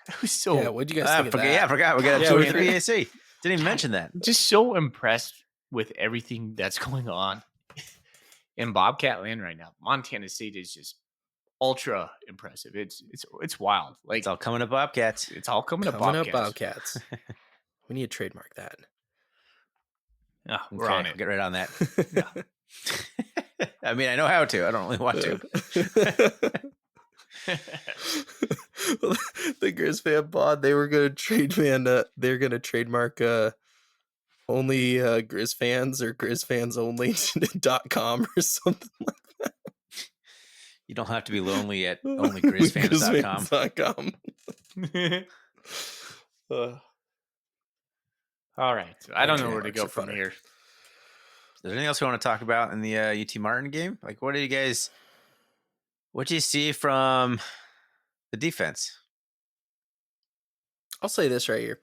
S1: it was so
S2: Yeah, what do you guys think of that?
S3: I forgot. We got a
S2: Yeah,
S3: tour
S2: we
S3: of the
S2: did.
S3: BAC. Didn't even mention that.
S1: just so impressed with everything that's going on in Bobcat land right now. Montana State is just ultra impressive. It's wild. Like
S3: It's all coming to Bobcats.
S1: it's all coming to
S2: Coming
S1: Bobcats.
S2: up, Bobcats. We need to trademark that.
S1: Yeah, we're
S3: Okay,
S1: on
S3: we'll
S1: it.
S3: get right on that. I mean, I know how to. I don't really want to.
S2: Well, the Grizz fan pod, they were going to they're going to trademark only Grizz fans or Grizz fans only.com or something like that.
S3: You don't have to be lonely at onlygrizzfans.com.
S2: GrizzFans.com.
S1: All right. I don't know where to
S2: trademarks
S1: go
S2: are
S1: from
S2: funner.
S1: here.
S3: Is there anything else you want to talk about in the UT Martin game? Like, what do you see from the defense?
S2: I'll say this right here.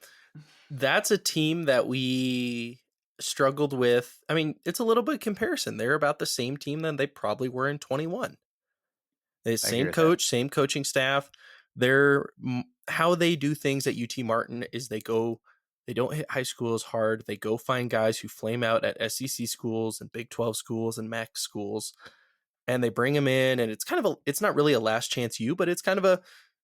S2: That's a team that we struggled with. I mean, it's a little bit of comparison. They're about the same team than they probably were in 21. The same coach, same coaching staff. How they do things at UT Martin is they don't hit high schools hard. They go find guys who flame out at SEC schools and Big 12 schools and MAC schools, and they bring them in. And it's not really a last chance but it's kind of a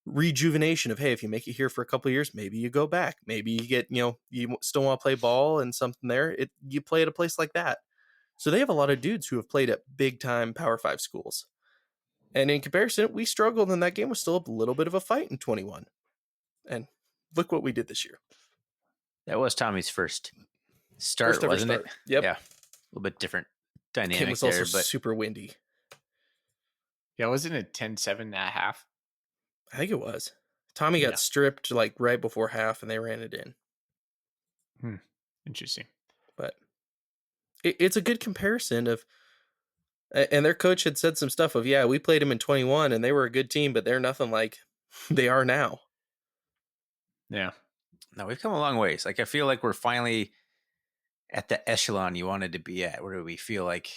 S2: rejuvenation of, hey, if you make it here for a couple of years, maybe you go back. Maybe you get, you still want to play ball and something there. You play at a place like that. So they have a lot of dudes who have played at big time Power 5 schools. And in comparison, we struggled, and that game was still a little bit of a fight in 21. And look what we did this year.
S3: That was Tommy's first start, wasn't it?
S2: Yep.
S3: Yeah. A little bit different dynamic
S2: Game was
S3: there,
S2: also
S3: but
S2: super windy.
S1: Yeah, wasn't it 10-7 at half?
S2: I think it was. Tommy got stripped like right before half, and they ran it in.
S1: Interesting.
S2: But it's a good comparison of, and their coach had said some stuff of, yeah, we played them in 21, and they were a good team, but they're nothing like They are now.
S1: Yeah.
S3: No, we've come a long ways. Like, I feel like we're finally at the echelon you wanted to be at, where we feel like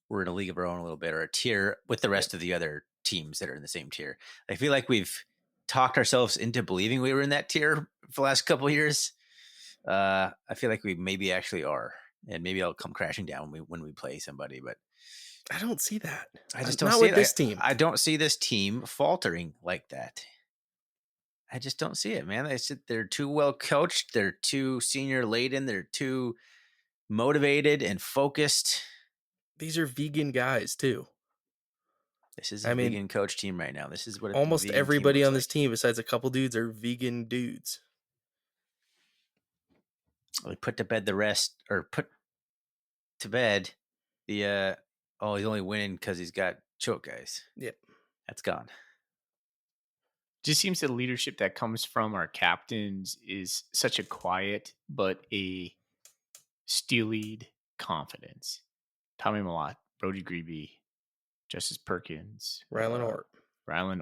S3: we're in a league of our own a little bit, or a tier with the rest of the other teams that are in the same tier. I feel like we've talked ourselves into believing we were in that tier for the last couple of years. I feel like we maybe actually are, and maybe I'll come crashing down when we play somebody, but
S2: I don't see that.
S3: I just don't
S2: Not
S3: see
S2: with
S3: it.
S2: this team.
S3: I don't see this team faltering like that. I just don't see it, man. They're too well coached. They're too senior laden. They're too motivated and focused.
S2: These are vegan guys too.
S3: This is a vegan coach team right now. This is what
S2: almost everybody on this team, besides a couple dudes, are vegan dudes.
S3: We put to bed the rest, or put to bed the he's only winning because he's got choke guys.
S2: Yep,
S3: that's gone.
S1: Just seems the leadership that comes from our captains is such a quiet but a steely confidence. Tommy Malott, Brody Grebe, Justice Perkins, Rylan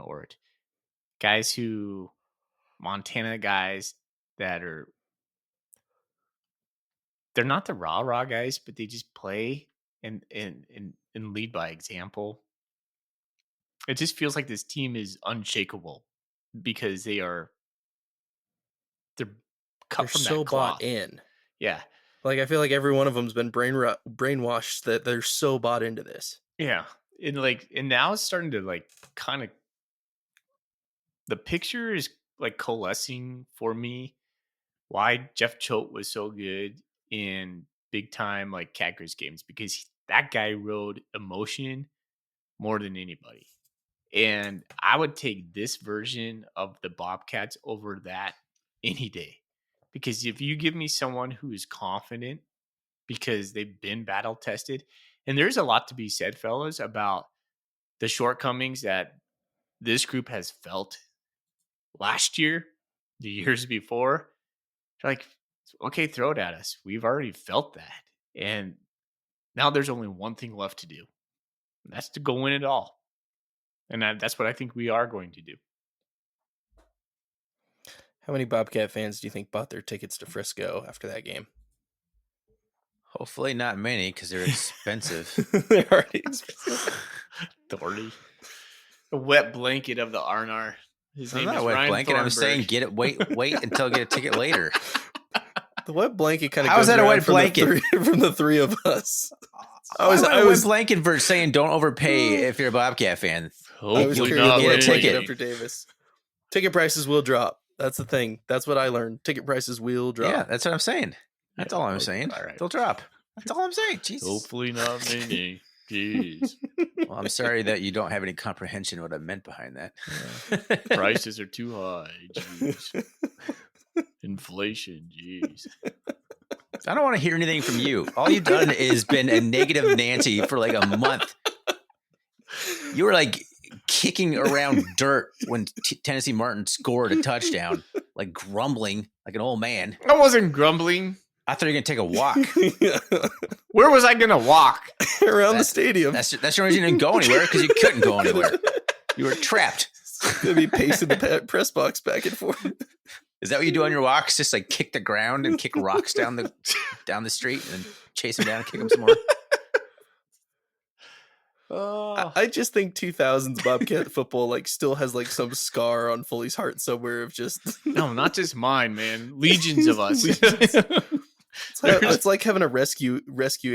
S1: Ort. Guys who, Montana guys that are, they're not the rah-rah guys, but they just play and lead by example. It just feels like this team is unshakable because they're cut from
S2: so
S1: that cloth.
S2: Bought in.
S1: Yeah.
S2: Like, I feel like every one of them's been brainwashed that they're so bought into this.
S1: Yeah. And now it's starting to kind of, the picture is coalescing for me why Jeff Choate was so good in big time Catgirls games, because that guy rode emotion more than anybody. And I would take this version of the Bobcats over that any day. Because if you give me someone who is confident because they've been battle tested, and there's a lot to be said, fellas, about the shortcomings that this group has felt last year, the years before. They're okay, throw it at us. We've already felt that. And now there's only one thing left to do. And that's to go win it all. And that's what I think we are going to do.
S2: How many Bobcat fans do you think bought their tickets to Frisco after that game?
S3: Hopefully not many, because they're expensive.
S2: They're already expensive.
S1: Thorny. The wet blanket of the RnR. His name is
S3: wet
S1: Ryan
S3: blanket.
S1: Thornberg.
S3: I'm saying wait until get a ticket later.
S2: The wet blanket kind of
S3: How
S2: goes
S3: is that a wet
S2: from
S3: blanket
S2: from the three of us?
S3: I was wet blanket for saying don't overpay if you're a Bobcat fan.
S2: I was
S3: You'll
S2: carrying
S3: get a
S2: a
S3: ticket
S2: after Davis. Ticket prices will drop. That's the thing. That's what I learned. Ticket prices will drop.
S3: Yeah, that's what I'm saying. That's all I'm saying.
S1: All right.
S3: They'll drop. That's all I'm saying. Jesus.
S1: Hopefully not many. Jeez.
S3: Well, I'm sorry that you don't have any comprehension of what I meant behind that.
S1: Yeah. Prices are too high. Jeez. Inflation. Jeez.
S3: I don't want to hear anything from you. All you've done is been a negative Nancy for a month. You were kicking around dirt when Tennessee Martin scored a touchdown, grumbling like an old man.
S1: I wasn't grumbling.
S3: I thought you were going to take a walk.
S1: Where was I going to walk?
S2: Around the stadium.
S3: That's the reason you didn't go anywhere, because you couldn't go anywhere. You were trapped.
S2: Going to be pacing the press box back and forth.
S3: Is that what you do on your walks? Just kick the ground and kick rocks down the street and chase them down and kick them some more?
S2: I just think 2000s Bobcat football still has some scar on Foley's heart somewhere of just
S1: no, not just mine, man. Legions of us.
S2: It's like having a rescue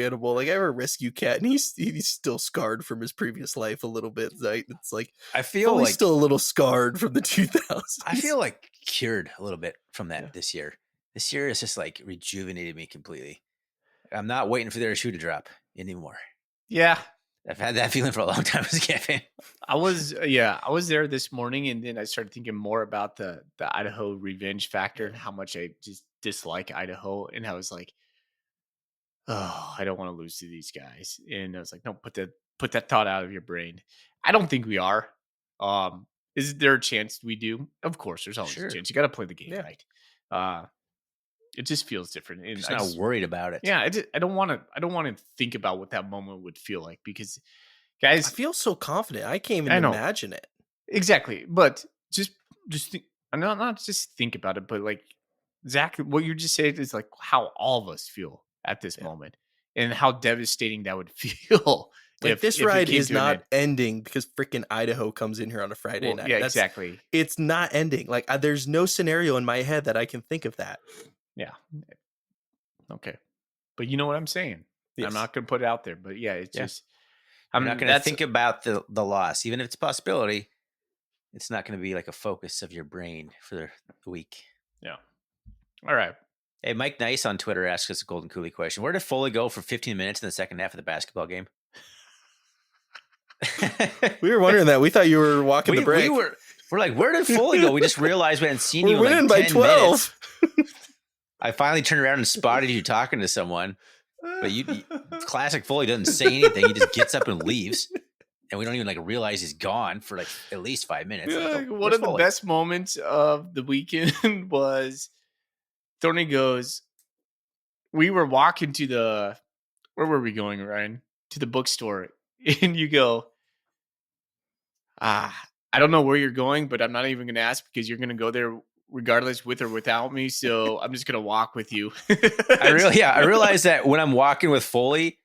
S2: animal. I have a rescue cat, and he's still scarred from his previous life a little bit. It's
S3: I feel
S2: Foley's still a little scarred from the 2000s.
S3: I feel cured a little bit from that this year. This year has just rejuvenated me completely. I'm not waiting for their shoe to drop anymore.
S1: Yeah.
S3: I've had that feeling for a long time as a cat fan.
S1: I was there this morning, and then I started thinking more about the Idaho revenge factor and how much I just dislike Idaho. And I was I don't want to lose to these guys. And I was no, put that thought out of your brain. I don't think we are. Is there a chance we do? Of course, there's always a chance. You got to play the game right. It just feels different. And
S3: I'm not worried about it.
S1: Yeah, I don't want to think about what that moment would feel like, because, guys,
S2: I feel so confident. I can't even imagine it.
S1: Exactly. But just think, not just think about it, but like Zach, what you just said is like how all of us feel at this moment, and how devastating that would feel
S2: Like, this
S1: if it
S2: ride
S1: came
S2: is
S1: to an
S2: not
S1: end.
S2: ending because freaking Idaho comes in here on a Friday
S1: Well,
S2: night.
S1: yeah, exactly.
S2: It's not ending. Like, there's no scenario in my head that I can think of that.
S1: Yeah. Okay. But you know what I'm saying.
S2: Yes.
S1: I'm not going to put it out there, but yeah, it's just.
S3: I'm not going to think about the loss, even if it's a possibility. It's not going to be like a focus of your brain for the week.
S1: Yeah. All right.
S3: Hey, Mike Nice on Twitter asked us a Golden Coolie question. Where did Foley go for 15 minutes in the second half of the basketball game?
S2: We were wondering that. We thought you were walking the break.
S3: We're like, where did Foley go? We just realized we hadn't seen you in
S2: winning
S3: like
S2: by
S3: 10
S2: 12.
S3: minutes. I finally turned around and spotted you talking to someone. But you classic Foley doesn't say anything. He just gets up and leaves. And we don't even like realize he's gone for like at least 5 minutes. Like,
S1: One of the best moments of the weekend was Tony goes, we were walking to where were we going, Ryan? To the bookstore. And you go, I don't know where you're going, but I'm not even going to ask because you're going to go there regardless with or without me. So I'm just going to walk with you.
S3: I realize that when I'm walking with Foley,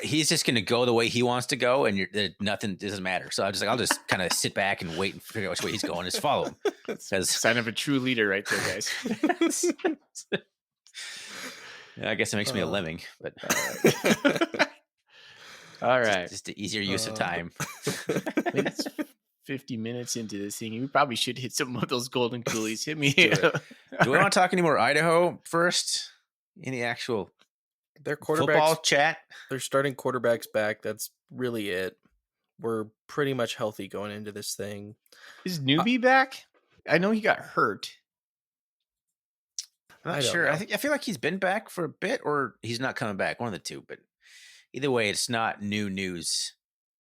S3: he's just going to go the way he wants to go, and nothing doesn't matter. So I'll just kind of sit back and wait and figure out which way he's going. Just follow him.
S1: That's sign of a true leader right there, guys.
S3: Yeah, I guess it makes me a lemming, but
S1: all right.
S3: Just the easier use of time.
S1: I think it's 50 minutes into this thing. You probably should hit some of those golden coolies. Hit me.
S3: Do we want to talk any more Idaho first? Any actual
S2: their quarterbacks,
S3: football chat?
S2: They're starting quarterbacks back. That's really it. We're pretty much healthy going into this thing.
S1: Is Newbie back? I know he got hurt.
S3: I'm not sure. I feel like he's been back for a bit, or he's not coming back. One of the two. But either way, it's not new news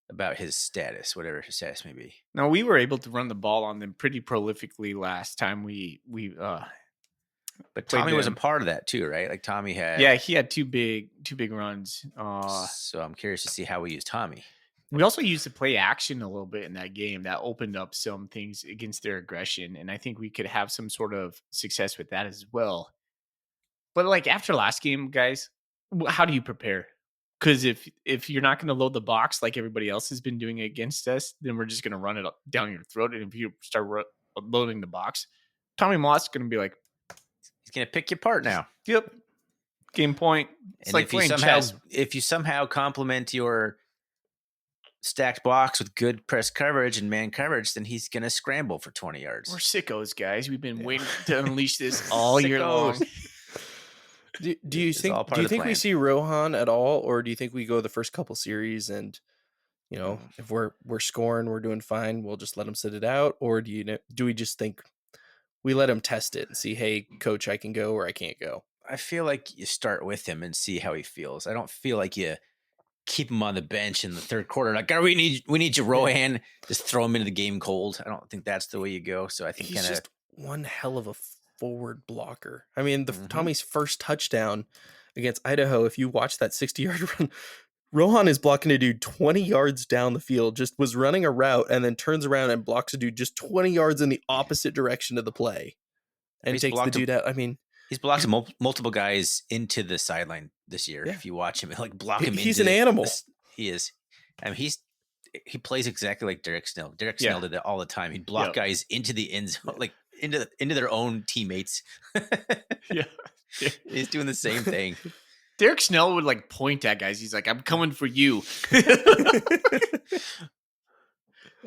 S3: about his status, whatever his status may be.
S1: Now, we were able to run the ball on them pretty prolifically last time we
S3: but Tommy was a part of that too, right? Like Tommy had.
S1: Yeah, he had two big runs.
S3: So I'm curious to see how we use Tommy.
S1: We also used the play action a little bit in that game. That opened up some things against their aggression, and I think we could have some sort of success with that as well. But like after last game, guys, how do you prepare? Because if you're not going to load the box like everybody else has been doing against us, then we're just going to run it down your throat. And if you start loading the box, Tommy Moss is going to be like,
S3: he's going to pick you apart now.
S1: Yep. Game point. It's
S3: and
S1: like
S3: if
S1: playing chess.
S3: If you somehow complement your stacked box with good press coverage and man coverage, then he's going to scramble for 20 yards.
S1: We're sickos, guys. We've been waiting to unleash this all year long.
S2: Do you think we see Rohan at all, or do you think we go the first couple series and, you know, if we're scoring, we're doing fine, we'll just let him sit it out, or do we just think we let him test it and see, hey, coach, I can go or I can't go?
S3: I feel like you start with him and see how he feels. I don't feel like you keep him on the bench in the third quarter. Like, we need you, Rohan. Just throw him into the game cold. I don't think that's the way you go. So I think
S2: he's just one hell of a forward blocker. I mean, Tommy's first touchdown against Idaho, if you watch that 60-yard run, Rohan is blocking a dude 20 yards down the field, just was running a route and then turns around and blocks a dude just 20 yards in the opposite direction of the play and takes the dude out. I mean,
S3: he's blocked multiple guys into the sideline this year. Yeah. If you watch him, like block him.
S2: He's an animal.
S3: He is. I mean, he plays exactly like Derek Snell. Derek Snell did that all the time. He'd block guys into the end zone, like into their own teammates.
S1: Yeah.
S3: He's doing the same thing.
S1: Derek Snell would like point at guys. He's like, I'm coming for you.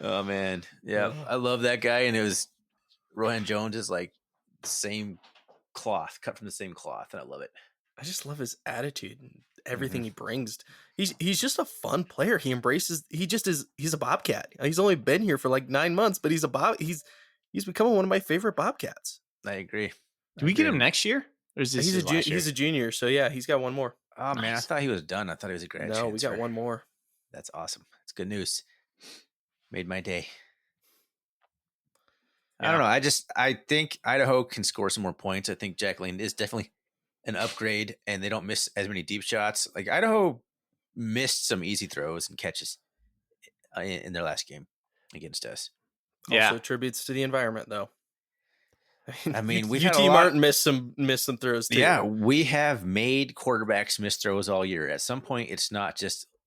S3: Oh man. Yeah. I love that guy. And it was Rohan Jones is like the same cloth, cut from the same cloth. And I love it.
S2: I just love his attitude and everything he brings. He's just a fun player. He embraces, he's a Bobcat. He's only been here for like 9 months, but he's becoming one of my favorite Bobcats.
S3: I agree.
S1: Do we get him next year? Or is this
S2: he's a junior, so yeah, he's got one more.
S3: Oh nice. Man, I thought he was done. I thought he was a grad transfer.
S2: No, we got one more.
S3: That's awesome. It's good news. Made my day. Yeah. I don't know. I think Idaho can score some more points. I think Jacqueline is definitely an upgrade, and they don't miss as many deep shots. Like Idaho missed some easy throws and catches in their last game against us.
S1: Yeah.
S2: Also attributes to the environment, though.
S3: I mean, we've
S2: UT
S3: had a lot.
S2: Martin missed some throws too.
S3: Yeah, we have made quarterbacks miss throws all year. At some point,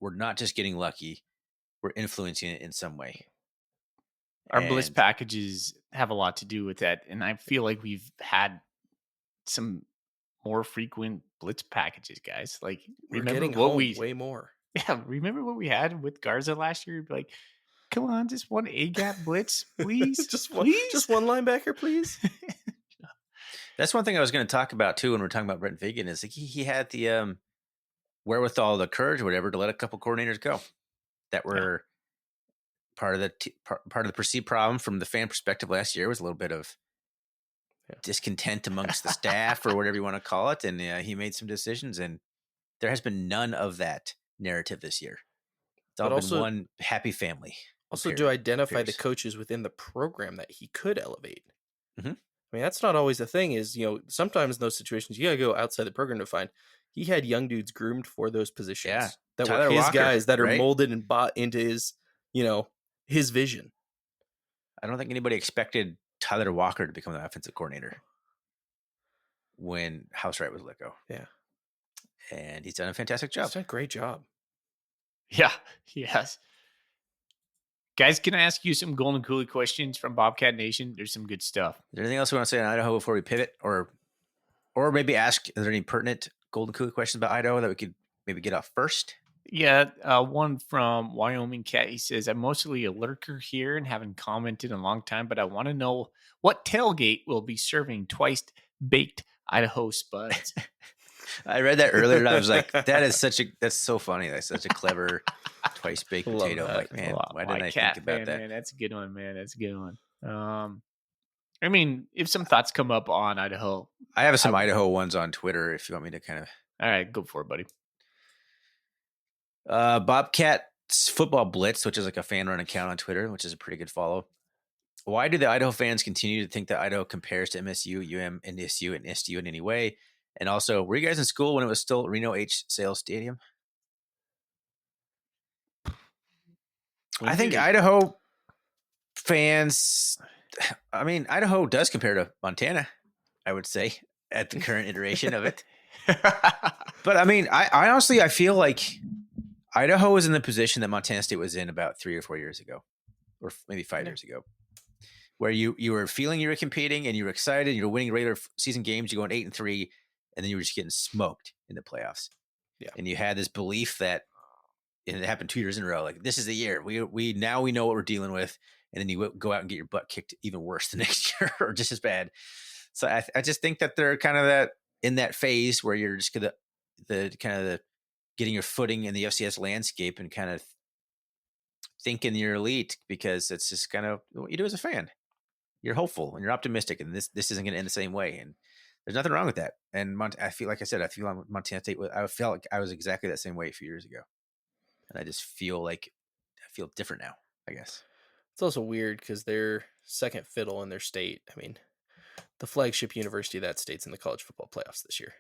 S3: we're not just getting lucky; we're influencing it in some way.
S1: Our blitz
S3: And
S1: packages have a lot to do with that. And I feel like we've had some more frequent blitz packages, guys. Like,
S2: We're
S1: remember
S2: getting
S1: what
S2: home way more.
S1: yeah, remember what we had with Garza last year? Like, come on, just one A gap blitz, please.
S2: just
S1: please.
S2: one linebacker, please.
S3: that's one thing I was going to talk about too when we're talking about Brent Vigen is like he had the wherewithal, the courage, or whatever, to let a couple coordinators go that were part of the perceived problem from the fan perspective last year was a little bit of discontent amongst the staff or whatever you want to call it, and he made some decisions, and there has been none of that narrative this year. It's all been one happy family.
S2: Also, to identify the coaches within the program that he could elevate.
S3: Mm-hmm.
S2: I mean, that's not always the thing. Is sometimes in those situations you gotta go outside the program to find. He had young dudes groomed for those positions that
S3: Tyler
S2: were his
S3: Walker,
S2: guys that
S3: right?
S2: are molded and bought into his vision.
S3: I don't think anybody expected Tyler Walker to become the offensive coordinator when Housewright was let go.
S2: Yeah,
S3: and he's done a fantastic job.
S2: He's done a great job.
S1: Yeah, he has. Guys, can I ask you some Golden Coolie questions from Bobcat Nation? There's some good stuff.
S3: Is there anything else we want to say on Idaho before we pivot? Or maybe ask, is there any pertinent Golden Coolie questions about Idaho that we could maybe get off first?
S1: Yeah, one from Wyoming Cat. He says, I'm mostly a lurker here and haven't commented in a long time, but I want to know what tailgate will be serving twice baked Idaho spuds.
S3: I read that earlier and I was like, that's so funny. That's such a clever twice baked potato. I'm like, man, why didn't I think about that?
S1: Man, that's a good one, man. That's a good one. I mean, if some thoughts come up on Idaho.
S3: I have some Idaho ones on Twitter if you want me to kind of.
S1: All right, go for it, buddy.
S3: Bobcat's Football Blitz, which is like a fan run account on Twitter, which is a pretty good follow. Why do the Idaho fans continue to think that Idaho compares to MSU, UM, NSU, and SDU in any way? And also, were you guys in school when it was still Reno H. Sales Stadium? I think Idaho fans, I mean, Idaho does compare to Montana, I would say, at the current iteration of it. But I mean, I honestly, I feel like Idaho is in the position that Montana State was in about 3 or 4 years ago, or maybe 5 years ago, where you were feeling you were competing and you were excited, you were winning regular season games, you're going 8-3, and then you were just getting smoked in the playoffs.
S2: Yeah.
S3: And you had this belief that, and it happened 2 years in a row, like this is the year. We know what we're dealing with, and then you go out and get your butt kicked even worse the next year or just as bad. So I just think that they're kind of in that phase where you're just gonna the getting your footing in the FCS landscape and kind of thinking you're elite, because it's just kind of what you do as a fan. You're hopeful and you're optimistic, and this isn't going to end the same way. And there's nothing wrong with that. And I feel like Montana State. I felt like I was exactly that same way a few years ago, and I just feel like I feel different now, I guess.
S2: It's also weird because they're second fiddle in their state. I mean, the flagship university of that state's in the college football playoffs this year.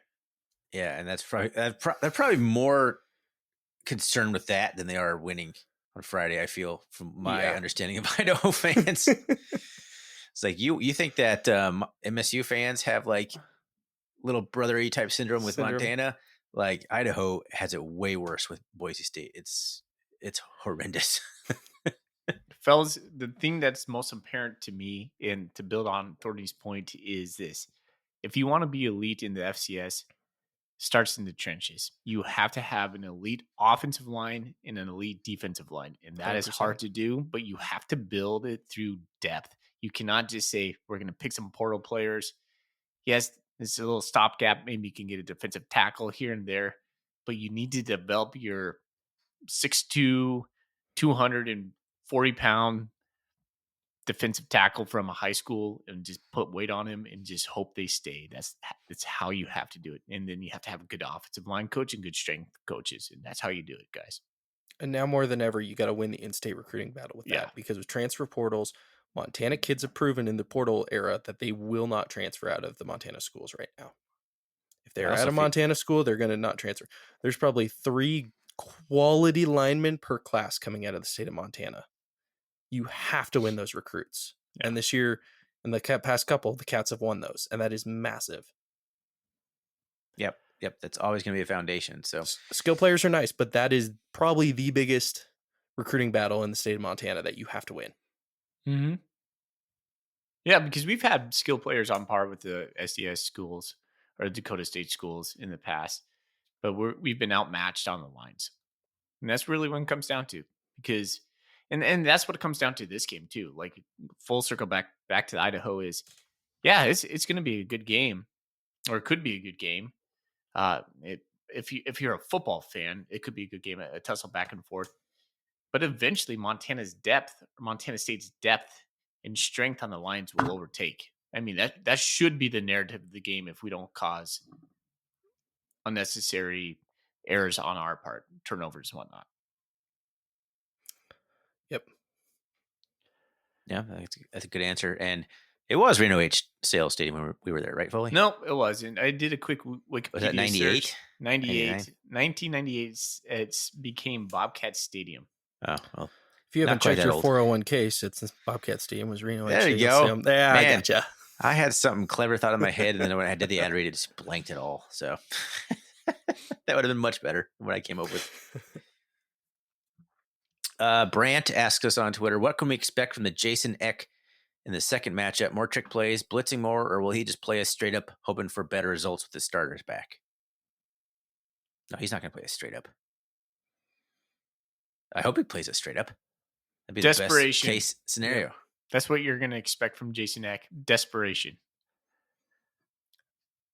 S3: Yeah, and that's probably they're probably more concerned with that than they are winning on Friday. I feel, from my understanding of Idaho fans. It's like you think that MSU fans have like little brother-y type syndrome with Montana. Like Idaho has it way worse with Boise State. It's horrendous.
S1: Fellas, the thing that's most apparent to me, and to build on Thorny's point, is this. If you want to be elite in the FCS, starts in the trenches. You have to have an elite offensive line and an elite defensive line. And that 100%. Is hard to do, but you have to build it through depth. You cannot just say, we're going to pick some portal players. Yes, it's a little stopgap. Maybe you can get a defensive tackle here and there, but you need to develop your 6'2", 240-pound defensive tackle from a high school and just put weight on him and just hope they stay. That's how you have to do it. And then you have to have a good offensive line coach and good strength coaches. And that's how you do it, guys.
S2: And now more than ever, you got to win the in-state recruiting battle with that, because with transfer portals, Montana kids have proven in the portal era that they will not transfer out of the Montana schools right now. If they're at a Montana school, they're going to not transfer. There's probably 3 quality linemen per class coming out of the state of Montana. You have to win those recruits.
S1: Yeah.
S2: And this year, in the past couple, the Cats have won those, and that is massive.
S3: Yep. That's always going to be a foundation. So
S2: Skill players are nice, but that is probably the biggest recruiting battle in the state of Montana that you have to win.
S1: Mm-hmm. Yeah, because we've had skill players on par with the SDS schools or Dakota State schools in the past, but we've been outmatched on the lines, and that's really what it comes down to. Because, and that's what it comes down to this game too. Like full circle back to the Idaho is, yeah, it's going to be a good game, or it could be a good game. If you're a football fan, it could be a good game, a tussle back and forth. But eventually, Montana State's depth and strength on the lines will overtake. I mean, that should be the narrative of the game if we don't cause unnecessary errors on our part, turnovers and whatnot.
S2: Yep.
S3: yeah, that's a good answer. And it was Reno H. Sales Stadium when we were there, right, Foley?
S1: No, it wasn't. I did a quick Wikipedia
S3: Was that 98?
S1: search. 1998, it became Bobcat Stadium.
S3: Oh, well.
S2: If you haven't
S3: Not quite
S2: checked
S3: that
S2: your
S3: old.
S2: 401k since Bobcat Stadium was Reno.
S3: There you
S2: H.
S3: go.
S2: Stadium. Yeah,
S3: Man.
S2: I gotcha.
S3: I had something clever thought in my head, and then when I did the ad read, it just blanked it all. So that would have been much better than what I came up with. Brant asks us on Twitter, what can we expect from the Jason Eck in the second matchup? More trick plays, blitzing more, or will he just play us straight up, hoping for better results with the starters back? No, he's not going to play us straight up. I hope he plays us straight up. That'd be
S1: Desperation.
S3: the best case scenario.
S1: Yeah. That's what you're going to expect from Jason Eck. Desperation.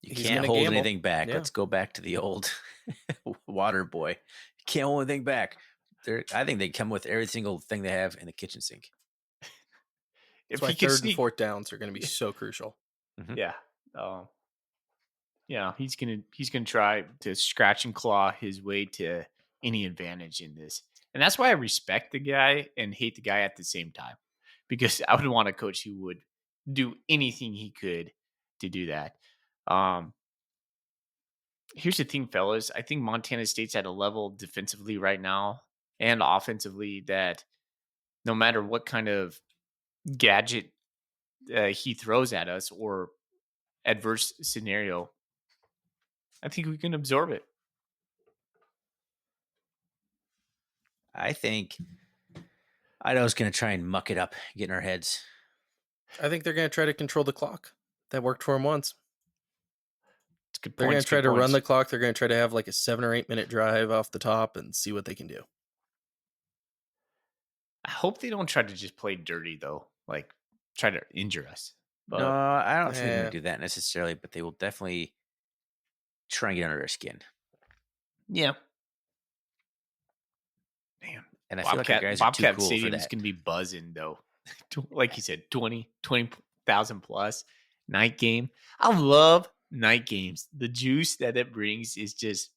S3: You
S2: He's
S3: can't
S2: gonna
S3: hold
S2: gamble.
S3: anything back.
S2: Yeah.
S3: Let's go back to the old water boy. You can't hold anything back. I think they come with every single thing they have in the kitchen sink.
S2: That's
S1: If
S2: why
S1: he can
S2: third
S1: sneak,
S2: and fourth downs are going to be so crucial.
S1: yeah, he's gonna try to scratch and claw his way to any advantage in this, and that's why I respect the guy and hate the guy at the same time, because I would want a coach who would do anything he could to do that. Here's the thing, fellas. I think Montana State's at a level defensively right now and offensively that no matter what kind of gadget he throws at us or adverse scenario, I think we can absorb it.
S3: I think Idaho's going to try and muck it up, get in our heads.
S2: I think they're going to try to control the clock. That worked for them once.
S1: It's good.
S2: They're going
S1: Points,
S2: to try
S1: good
S2: to run
S1: points.
S2: the clock. They're going to try to have like a 7 or 8 minute drive off the top and see what they can do.
S1: I hope they don't try to just play dirty though, like try to injure us. But
S3: No, I don't think they're
S2: Yeah.
S3: going to do that necessarily, but they will definitely try and get under our skin.
S1: yeah, man.
S3: And I feel like the guys are too
S1: Bobcat
S3: cool for
S1: Stadium's
S3: that.
S1: gonna be buzzing though. Like you said, 20,000 plus night game. I love night games. The juice that it brings is just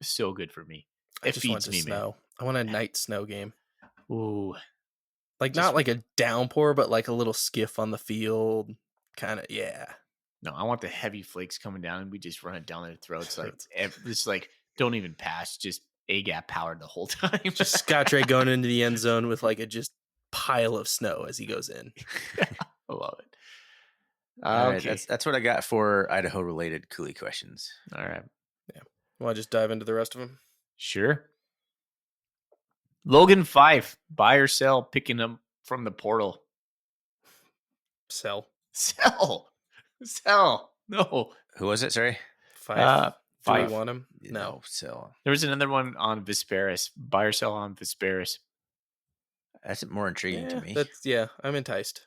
S1: so good for me.
S2: I
S1: It
S2: just want
S1: feeds
S2: to
S1: me,
S2: snow. I want a night snow game.
S1: man. Ooh,
S2: Like
S1: Just-
S2: not like a downpour, but like a little skiff on the field. Kind of, yeah.
S1: no, I want the heavy flakes coming down and we just run it down their throats. Like it's like don't even pass, just A gap powered the whole time.
S2: Just Scott Ray going into the end zone with like a just pile of snow as he goes in.
S1: I love it.
S3: All right,
S1: Okay.
S3: that's what I got for Idaho related Cooley questions.
S1: All right.
S2: Want to just dive into the rest of them?
S1: Sure. Logan Fife, buy or sell, picking him from the portal.
S2: Sell.
S1: Sell. No.
S3: Who was it? Sorry.
S2: Five. Do we
S1: Fife.
S2: want him? No.
S3: So
S1: There was another one on Vesperis. Buy or sell on Vesperis.
S3: that's more intriguing to me.
S2: I'm enticed.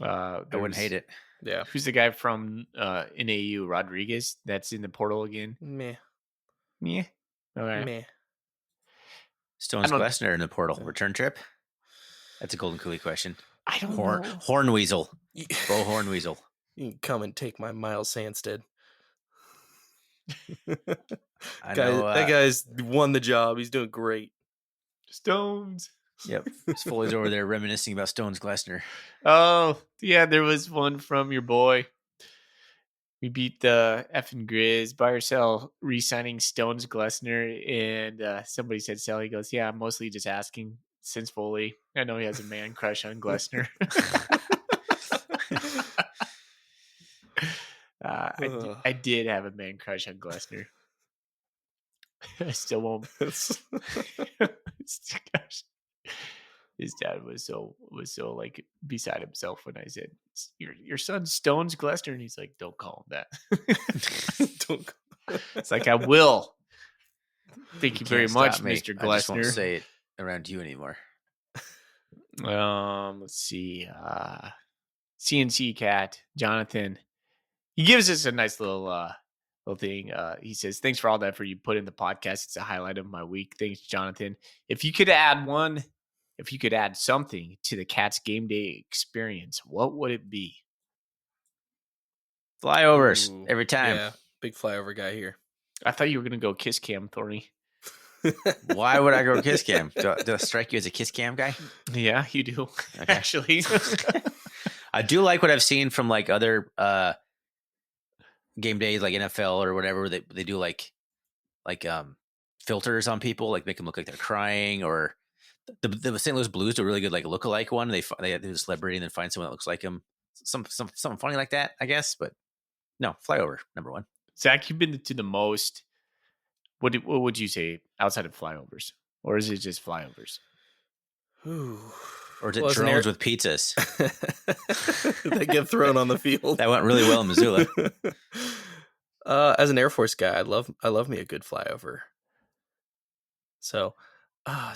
S3: I wouldn't hate it.
S2: Yeah.
S1: Who's the guy from NAU, Rodriguez, that's in the portal again?
S2: Meh.
S1: Yeah. All right.
S2: Meh.
S3: Stone's
S1: I don't-
S3: Glessner in the portal. Return trip? That's a Golden Cooley question.
S1: I don't
S3: Horn
S1: know.
S3: Hornweasel. Bo Hornweasel.
S2: You can come and take my Miles Sandstead.
S3: I
S2: Guy,
S3: know.
S2: that guy's won the job. He's doing great.
S1: Stones.
S3: Yep. Foley's over there reminiscing about Stone's Glessner.
S1: Oh, yeah, there was one from your boy. We beat the effing Grizz. Buy or sell, re-signing Stones Glessner. And somebody said sell. He goes, yeah, I'm mostly just asking. since Foley. I know he has a man crush on Glessner. I did have a man crush on Glessner. I still won't. Gosh. His dad was so like beside himself when I said, "Your son stones Glessner," and he's like, "Don't call him that." Don't. It's like, I will. Thank you very much, Mr. Glessner.
S3: I just won't say it around you anymore.
S1: Let's see. CNC Cat Jonathan. He gives us a nice little thing. He says, "Thanks for all the effort you put in the podcast. It's a highlight of my week. Thanks, Jonathan. If you could add something to the Cats game day experience, what would it be?"
S3: Flyovers every time.
S2: Yeah, big flyover guy here.
S1: I thought you were gonna go kiss cam, Thorny.
S3: Why would I go kiss cam? Do I strike you as a kiss cam guy?
S1: Yeah, you do. Okay. Actually,
S3: I do like what I've seen from like other game days, like NFL or whatever. They do like filters on people, like make them look like they're crying. Or the St. Louis Blues do a really good like lookalike one. They do a celebrity and then find someone that looks like him. Something funny like that, I guess. But no, flyover number one.
S1: Zach, you've been to the most. What would you say outside of flyovers, or is it just flyovers?
S2: Ooh.
S3: Or is it drones with pizzas
S2: that get thrown on the field?
S3: That went really well in Missoula.
S2: As an Air Force guy, I love me a good flyover. So,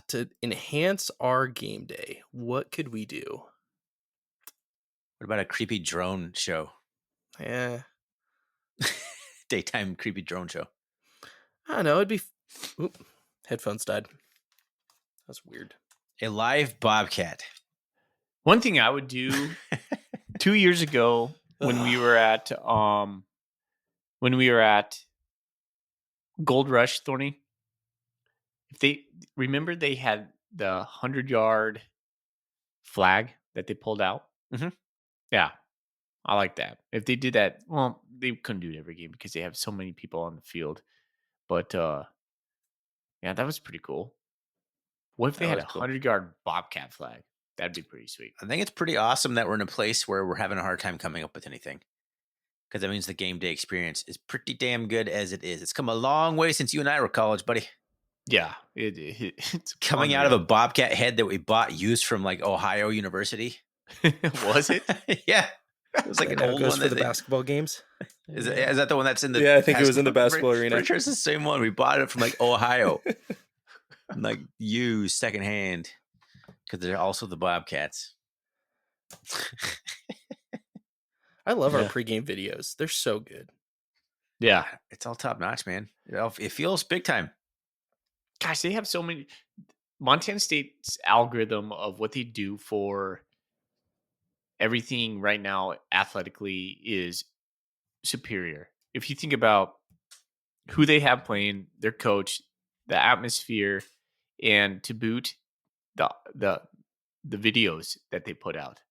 S2: to enhance our game day, what could we do?
S3: What about a creepy drone show?
S2: Yeah.
S3: Daytime creepy drone show.
S2: I don't know. It'd be. Oop, headphones died. That's weird.
S3: A live Bobcat.
S1: One thing I would do 2 years ago when we were at Gold Rush, Thorny. If they remember, they had the 100-yard flag that they pulled out.
S3: Mm-hmm.
S1: Yeah, I like that. If they did that, well, they couldn't do it every game because they have so many people on the field. But yeah, that was pretty cool. What if they had a 100-yard Bobcat flag? That'd be pretty sweet.
S3: I think it's pretty awesome that we're in a place where we're having a hard time coming up with anything, because that means the game day experience is pretty damn good as it is. It's come a long way since you and I were college, buddy.
S1: Yeah, it's
S3: coming out of a Bobcat head that we bought used from like Ohio University.
S1: Was it?
S3: Yeah. It was like an old one
S2: for the basketball games.
S3: Is that the one that's in the?
S2: Yeah, I think it was in the basketball arena.
S3: Pretty sure it's the same one. We bought it from like Ohio, like used secondhand, because they're also the Bobcats.
S2: I love our pregame videos. They're so good.
S1: Yeah,
S3: it's all top notch, man. It feels big time.
S1: Gosh, they have so many. Montana State's algorithm of what they do for everything right now athletically is superior. If you think about who they have playing, their coach, the atmosphere, and to boot, the videos that they put out,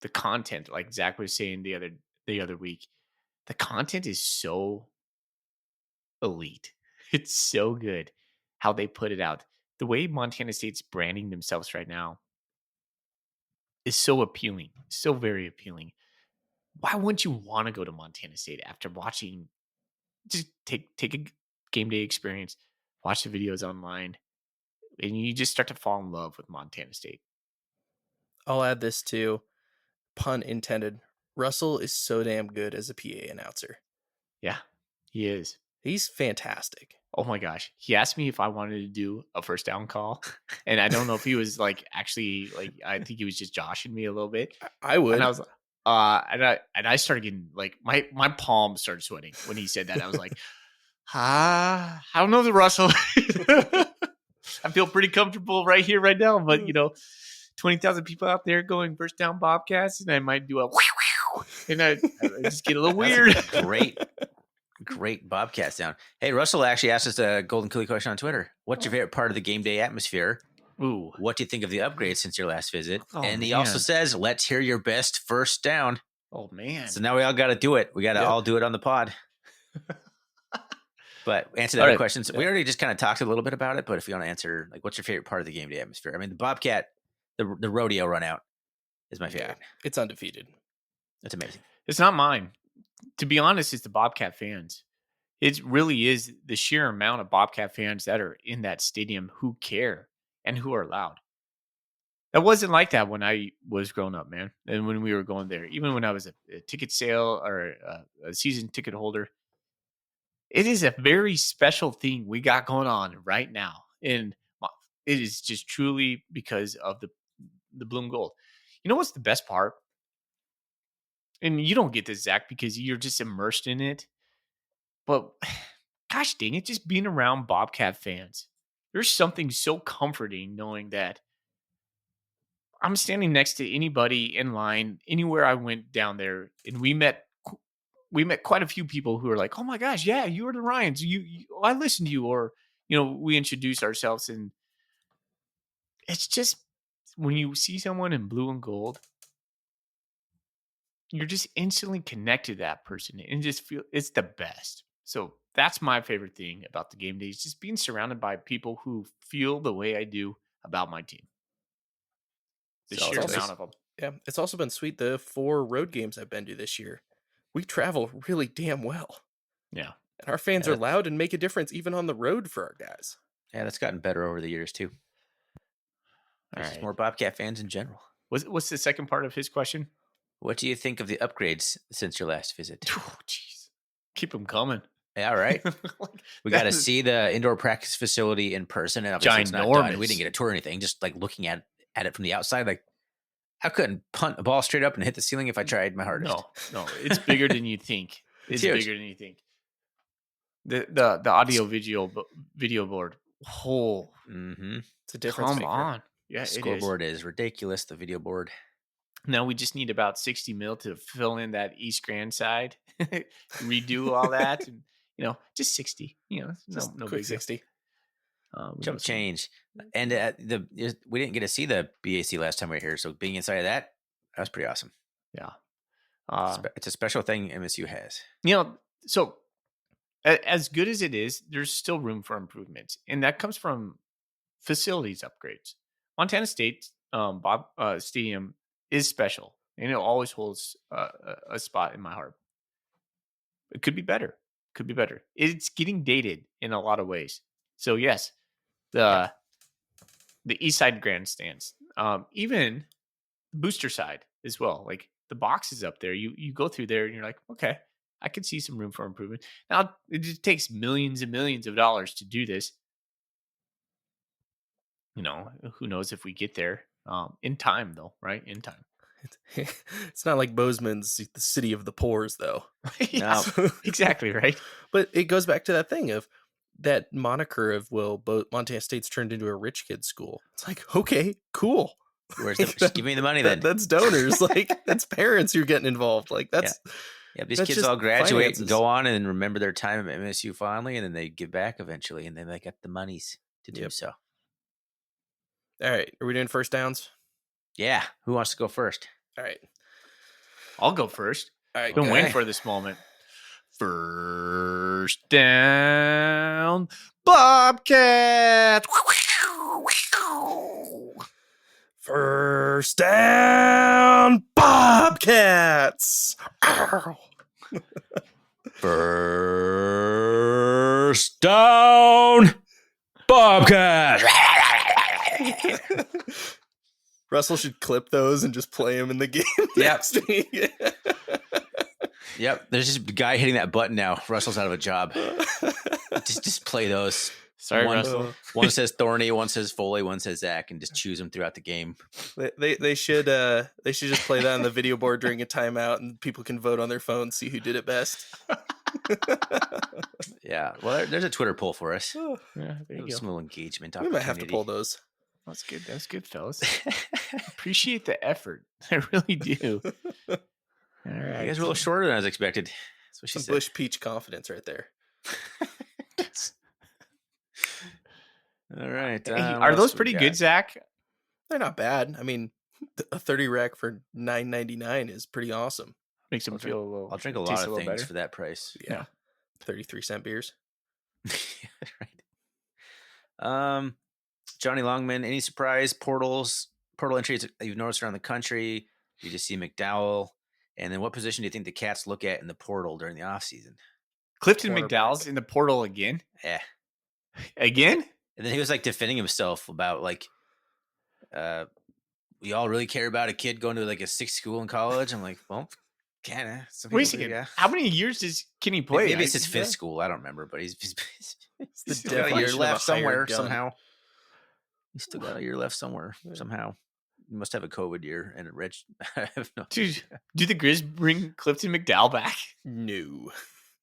S1: the content, like Zach was saying the other week, the content is so elite. It's so good how they put it out. The way Montana State's branding themselves right now is so appealing, so very appealing. Why wouldn't you want to go to Montana State after watching? Just take a game day experience, watch the videos online, and you just start to fall in love with Montana State.
S2: I'll add this too, pun intended. Russell is so damn good as a PA announcer.
S1: Yeah, he is.
S2: He's fantastic.
S1: Oh my gosh. He asked me if I wanted to do a first down call. And I don't know if he was like actually like, I think he was just joshing me a little bit.
S2: I would.
S1: And I was and I started getting like my palms started sweating when he said that. I was like, I don't know the Russell. I feel pretty comfortable right here, right now. But 20,000 people out there going first down Bobcats, and I might do a and I just get a little weird.
S3: Great Bobcat sound. Hey, Russell actually asked us a Golden Coolie question on Twitter. What's your favorite part of the game day atmosphere?
S1: Ooh.
S3: What do you think of the upgrades since your last visit? And he also says, let's hear your best first down.
S1: Oh, man.
S3: So now we all got to do it. We got to all do it on the pod. But answer the
S1: All
S3: other
S1: right.
S3: questions. We already just kind of talked a little bit about it, but if you want to answer, like, what's your favorite part of the game day atmosphere? I mean, the Bobcat, the rodeo run out is my favorite.
S2: It's undefeated.
S3: It's amazing.
S1: It's not mine. To be honest, it's the Bobcat fans. It really is the sheer amount of Bobcat fans that are in that stadium who care and who are loud. That wasn't like that when I was growing up, man. And when we were going there, even when I was a ticket sale or a season ticket holder, it is a very special thing we got going on right now. And it is just truly because of the Bloom Gold. You know what's the best part? And you don't get this, Zach, because you're just immersed in it. But gosh dang it, just being around Bobcat fans. There's something so comforting knowing that I'm standing next to anybody in line anywhere I went down there, and we met quite a few people who are like, "Oh my gosh, yeah, you are the Ryans. I listened to you," or we introduce ourselves, and it's just when you see someone in blue and gold, you're just instantly connected to that person, and just feel it's the best. So that's my favorite thing about the game days, just being surrounded by people who feel the way I do about my team. The
S2: So
S1: sheer
S2: it's
S1: amount
S2: also-
S1: of them.
S2: Yeah, it's also been sweet. The 4 road games I've been to this year, we travel really damn well.
S1: Yeah.
S2: And our fans
S3: Yeah,
S2: are loud and make a difference even on the road for our guys.
S3: Yeah, that's gotten better over the years, too. There's just
S1: right.
S3: more Bobcat fans in general.
S1: What's the second part of his question?
S3: What do you think of the upgrades since your last visit?
S1: Oh, jeez. Keep them coming.
S3: Yeah, right.
S1: Like,
S3: We got to
S1: that is
S3: see the indoor practice facility in person, and obviously it's not done. We
S1: ginormous.
S3: didn't get a tour or anything. Just like looking at it from the outside, like I couldn't punt a ball straight up and hit the ceiling if I tried my hardest.
S1: No, it's bigger than you think.
S3: It's
S1: It's
S3: huge.
S1: bigger than you think. The audio video board. Oh,
S3: Mm-hmm.
S2: It's a difference
S1: come
S2: maker.
S1: on. Yeah,
S3: Scoreboard is ridiculous. The video board.
S1: Now we just need about 60 mil to fill in that East Grand side, redo all that, and just 60.
S2: Just
S1: no
S2: quick
S1: big deal.
S2: 60.
S1: We
S3: Chump
S1: got some-
S3: change. And we didn't get to see the BAC last time we were here, so being inside of that was pretty awesome.
S1: Yeah.
S3: It's a special thing MSU has.
S1: So as good as it is, there's still room for improvement, and that comes from facilities upgrades. Montana State Stadium is special, and it always holds a spot in my heart. It could be better. It's getting dated in a lot of ways. So yes, the east side grandstands, even the booster side as well. Like the boxes up there, you go through there and you're like, okay, I could see some room for improvement. Now it just takes millions and millions of dollars to do this. Who knows if we get there in time, though, right? In time.
S2: It's not like Bozeman's the city of the poors, though.
S1: Yeah, exactly, right?
S2: But it goes back to that thing of that moniker of, Montana State's turned into a rich kid school. It's like, okay, cool.
S3: Just give me the money then.
S2: That's donors. Like, that's parents you're getting involved. Like, that's...
S3: Yeah, these
S2: that's
S3: kids
S2: just
S3: all graduate
S2: finances.
S3: and go on and remember their time at MSU fondly, and then they give back eventually, and then they get the monies to do so.
S2: All right. Are we doing first downs?
S3: Yeah. Who wants to go first?
S2: All right.
S1: I'll go first.
S2: All right.
S1: Been waiting for this moment. First down, Bobcat.
S2: First down, Bobcats. Ow.
S3: First down, Bobcat.
S2: Russell should clip those and just play them in the game.
S3: Yep.
S2: next week.
S3: Yep. There's just a guy hitting that button now. Russell's out of a job. Just play those.
S1: Sorry,
S3: one,
S1: Russell.
S3: One says Thorny, one says Foley, one says Zach, and just choose them throughout the game.
S2: They should just play that on the video board during a timeout, and people can vote on their phone, see who did it best.
S3: Yeah. Well, there's a Twitter poll for us.
S2: Oh,
S1: Yeah, there you go.
S3: Some little engagement.
S2: we might have to
S3: opportunity.
S2: pull those.
S1: That's good. That's good, fellas. Appreciate the effort. I really do. All right.
S3: You guys are a little shorter than I was expected. That's what she
S2: Some
S3: said.
S2: Bush Peach confidence right there.
S3: All right.
S1: Hey,
S3: what
S1: are
S3: else
S1: those
S3: we
S1: pretty
S3: got?
S1: good, Zach?
S2: They're not bad. I mean, a 30 rack for $9.99 is pretty awesome.
S1: Makes them feel a little.
S3: I'll drink a
S1: taste
S3: lot of
S1: little
S3: things
S1: better.
S3: for that price.
S2: Yeah. 33-cent beers.
S3: Right. Johnny Longman, any surprise portal entries you've noticed around the country? You just see McDowell. And then what position do you think the Cats look at in the portal during the offseason?
S1: Clifton
S2: Cornerback.
S1: McDowell's in the portal again.
S3: Yeah.
S1: Again?
S3: And then he was like defending himself about like, we all really care about a kid going to like a 6th school in college. I'm like, well, kind of.
S1: Wait a second. How many years can he play?
S3: Maybe it's his 5th school. I don't remember, but he's
S2: the
S3: still got a year
S2: definition of a
S3: left somewhere
S2: hired gun.
S3: somehow. He's still got a year left somewhere somehow. He must have a COVID year and a rich. I have no.
S1: Dude, do the Grizz bring Clifton McDowell back?
S2: No.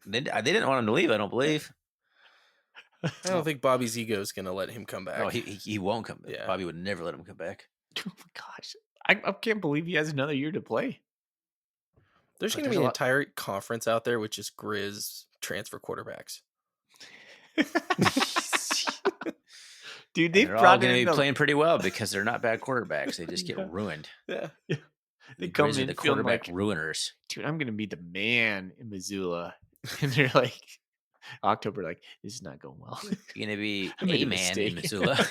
S3: They didn't want him to leave. I don't believe.
S2: I don't think Bobby's ego is going to let him come back.
S3: No, he won't come back.
S2: Yeah.
S3: Bobby would never let him come back.
S1: Oh my gosh. I can't believe he has another year to play.
S2: There's going to be an entire conference out there with just Grizz transfer quarterbacks.
S1: Dude, they've
S3: they're all
S1: brought
S3: going to
S1: in
S3: be playing pretty well because they're not bad quarterbacks. They just get ruined.
S2: Yeah.
S1: They
S3: The
S1: come
S3: Grizz are
S1: in
S3: the
S1: feeling
S3: quarterback
S1: like,
S3: ruiners.
S1: dude, I'm going to be the man in Missoula. And they're like, October, like, this is not going well.
S3: You're going to be
S1: I made
S3: a
S1: a
S3: man in
S1: mistake.
S3: Missoula.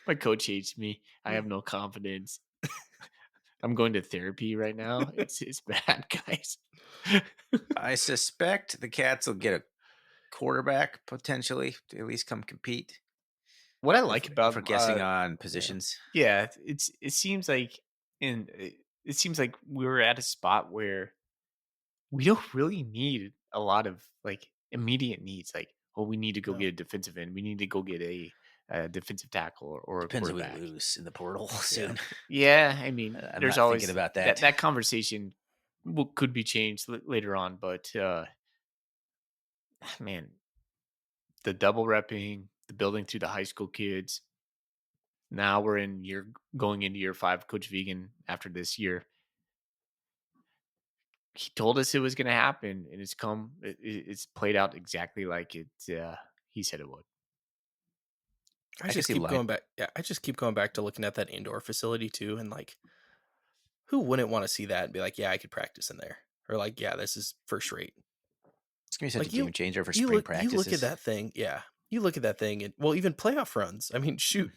S1: My coach hates me. I have no confidence. I'm going to therapy right now. It's bad, guys.
S3: I suspect the Cats will get a quarterback potentially to at least come compete.
S1: What I like about
S3: for guessing on positions.
S1: Yeah, it seems like it seems like we're at a spot where we don't really need a lot of like immediate needs. Like, oh, we need to go get a defensive end. We need to go get a defensive tackle or
S3: Depends
S1: a
S3: who we
S1: quarterback.
S3: lose in the portal soon.
S1: Yeah, I mean,
S3: I'm
S1: there's
S3: not
S1: always
S3: thinking about that.
S1: That conversation could be changed later on, but man, the double repping, the building through the high school kids. Now we're going into year 5. Coach Vegan after this year, he told us it was going to happen, and it's played out exactly like he said it would.
S2: I just keep going back. Yeah, I just keep going back to looking at that indoor facility too, and like, who wouldn't want to see that and be like, yeah, I could practice in there, or like, yeah, this is first rate.
S3: It's gonna be such a game changer for spring practices.
S2: You look at that thing, yeah. You look at that thing, and well, even playoff runs. I mean, shoot,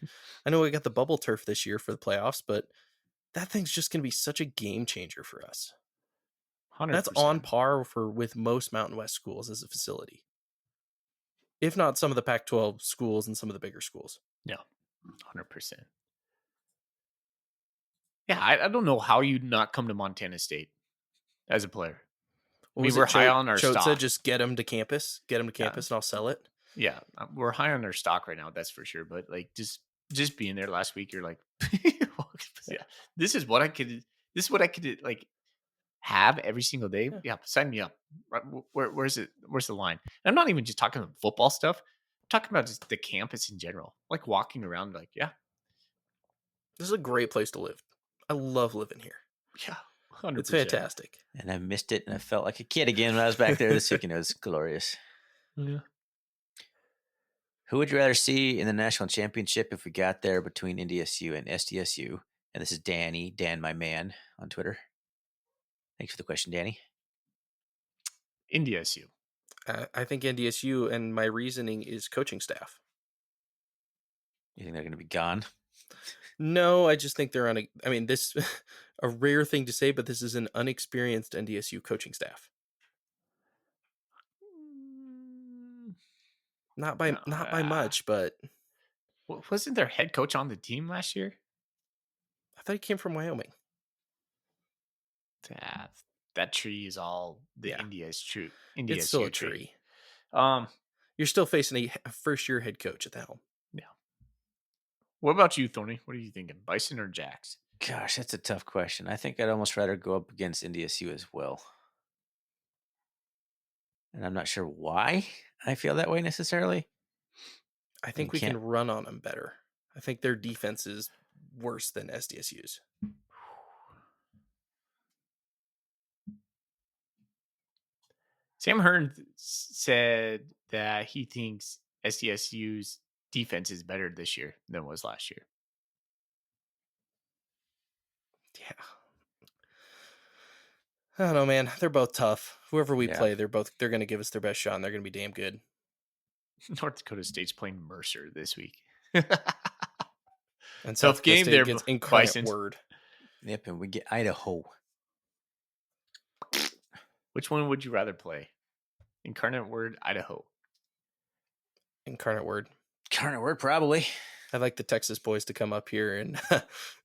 S2: I know we got the bubble turf this year for the playoffs, but that thing's just gonna be such a game changer for us.
S1: 100%.
S2: That's on par with most Mountain West schools as a facility, if not some of the Pac-12 schools and some of the bigger schools.
S1: Yeah, 100%. Yeah, I don't know how you'd not come to Montana State as a player.
S2: I mean,
S1: we're high on our
S2: Choate
S1: stock.
S2: said just get them to campus, and I'll sell it.
S1: Yeah, we're high on our stock right now, that's for sure. But like just being there last week, you're like, yeah, this is what I could like have every single day. Yeah, sign me up. Where's it? Where's the line? And I'm not even just talking about football stuff. I'm talking about just the campus in general. Like walking around, like, yeah,
S2: this is a great place to live. I love living here.
S1: Yeah, 100%.
S2: It's fantastic.
S3: And I missed it, and I felt like a kid again when I was back there this weekend. It was glorious.
S1: Yeah.
S3: Who would you rather see in the national championship if we got there between NDSU and SDSU? And this is Dan, my man, on Twitter. Thanks for the question, Danny.
S1: NDSU.
S2: I think NDSU, and my reasoning is coaching staff.
S3: You think they're going to be gone?
S2: No, I just think they're this a rare thing to say, but this is an unexperienced NDSU coaching staff. Not by much, but
S1: wasn't their head coach on the team last year?
S2: I thought he came from Wyoming.
S1: That tree is all the NDS tree.
S2: It's still a tree.
S1: You're
S2: still facing a first-year head coach at the helm.
S1: Yeah. What about you, Thorny? What are you thinking, Bison or Jacks?
S3: Gosh, that's a tough question. I think I'd almost rather go up against NDSU as well. And I'm not sure why I feel that way necessarily.
S2: I think we can run on them better. I think their defense is worse than SDSU's.
S1: Sam Hearn said that he thinks SDSU's defense is better this year than it was last year.
S2: Yeah. I don't know, man. They're both tough. Whoever we
S3: Yeah.
S2: play, they're going to give us their best shot, and they're going to be damn good.
S1: North Dakota State's playing Mercer this week.
S2: And
S1: Tough
S2: South Dakota
S1: game
S2: State
S1: there,
S2: against Incarnate
S1: Bisons.
S2: Word.
S3: Yep, and we get Idaho.
S1: Which one would you rather play? Incarnate Word, Idaho.
S2: Incarnate Word.
S3: Incarnate Word, probably.
S2: I'd like the Texas boys to come up here and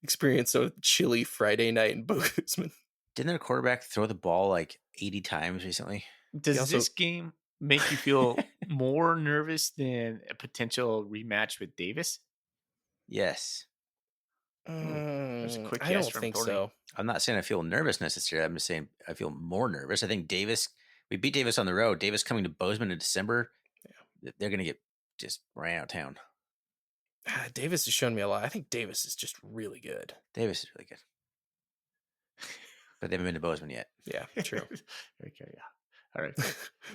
S2: experience a chilly Friday night in Bozeman.
S3: Didn't their quarterback throw the ball like 80 times recently?
S1: Does this game make you feel more nervous than a potential rematch with Davis?
S3: Yes.
S1: There's a quick
S2: I
S1: yes
S2: don't
S1: from
S2: think
S1: Thorny.
S2: so.
S3: I'm not saying I feel nervous necessarily. I'm just saying I feel more nervous. I think we beat Davis on the road. Davis coming to Bozeman in December. Yeah. They're going to get just ran out of town.
S2: Davis has shown me a lot. I think Davis is just really good.
S3: Davis is really good. But they haven't been to Bozeman yet.
S2: Yeah, true.
S1: Okay, yeah. All right.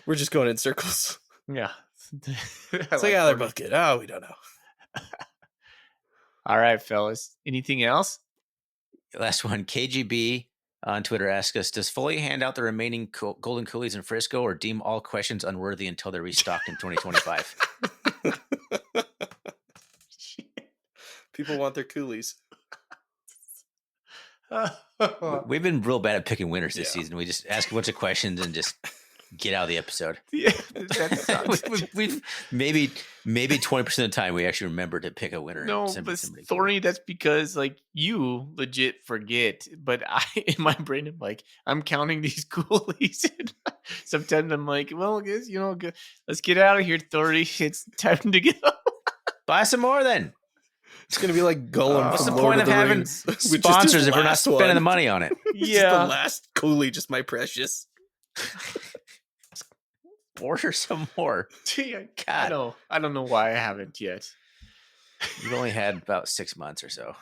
S2: We're just going in circles.
S1: Yeah.
S2: It's like, they're both good. Oh, we don't know.
S1: All right, fellas. Anything else?
S3: Last one. KGB on Twitter asks us, does Foley hand out the remaining Golden Coolies in Frisco or deem all questions unworthy until they're restocked in 2025?
S2: People want their coolies.
S3: We've been real bad at picking winners this season. We just ask a bunch of questions and just get out of the episode.
S1: Yeah, that sounds
S3: we've maybe 20% of the time we actually remember to pick a winner.
S1: No, but Thorny, that's because like you legit forget. But I, in my brain, I'm like, I'm counting these coolies. Sometimes I'm like, well, I guess let's get out of here, Thorny. It's time to go.
S3: Buy some more then.
S2: It's gonna be like Gollum.
S3: What's
S2: from
S3: the
S2: Lord
S3: point
S2: of
S3: of
S2: the
S3: having
S2: Rings,
S3: sponsors if we're not spending the money on it?
S2: Yeah, the last coolie, just my precious.
S3: Order some more. God,
S1: I don't know why I haven't yet.
S3: You've only had about 6 months or so.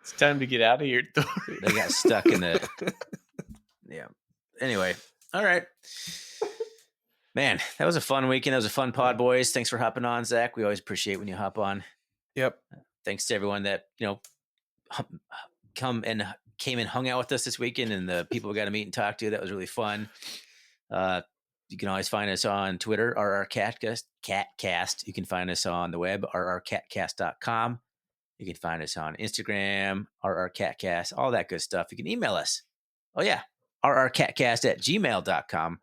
S1: It's time to get out of here.
S3: They got stuck in the. Yeah. Anyway, all right. Man, that was a fun weekend. That was a fun pod, boys. Thanks for hopping on, Zach. We always appreciate when you hop on.
S2: Yep.
S3: Thanks to everyone that came and hung out with us this weekend, and the people we got to meet and talk to. That was really fun. You can always find us on Twitter, RrCatcast. You can find us on the web, RrCatcast.com. You can find us on Instagram, RrCatcast, all that good stuff. You can email us. Oh, yeah, RrCatcast@gmail.com.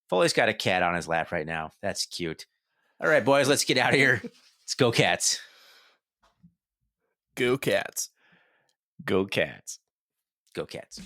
S3: Foley's got a cat on his lap right now. That's cute. All right, boys, let's get out of here. Let's go, Cats.
S2: Go Cats.
S1: Go Cats.
S3: Go Cats.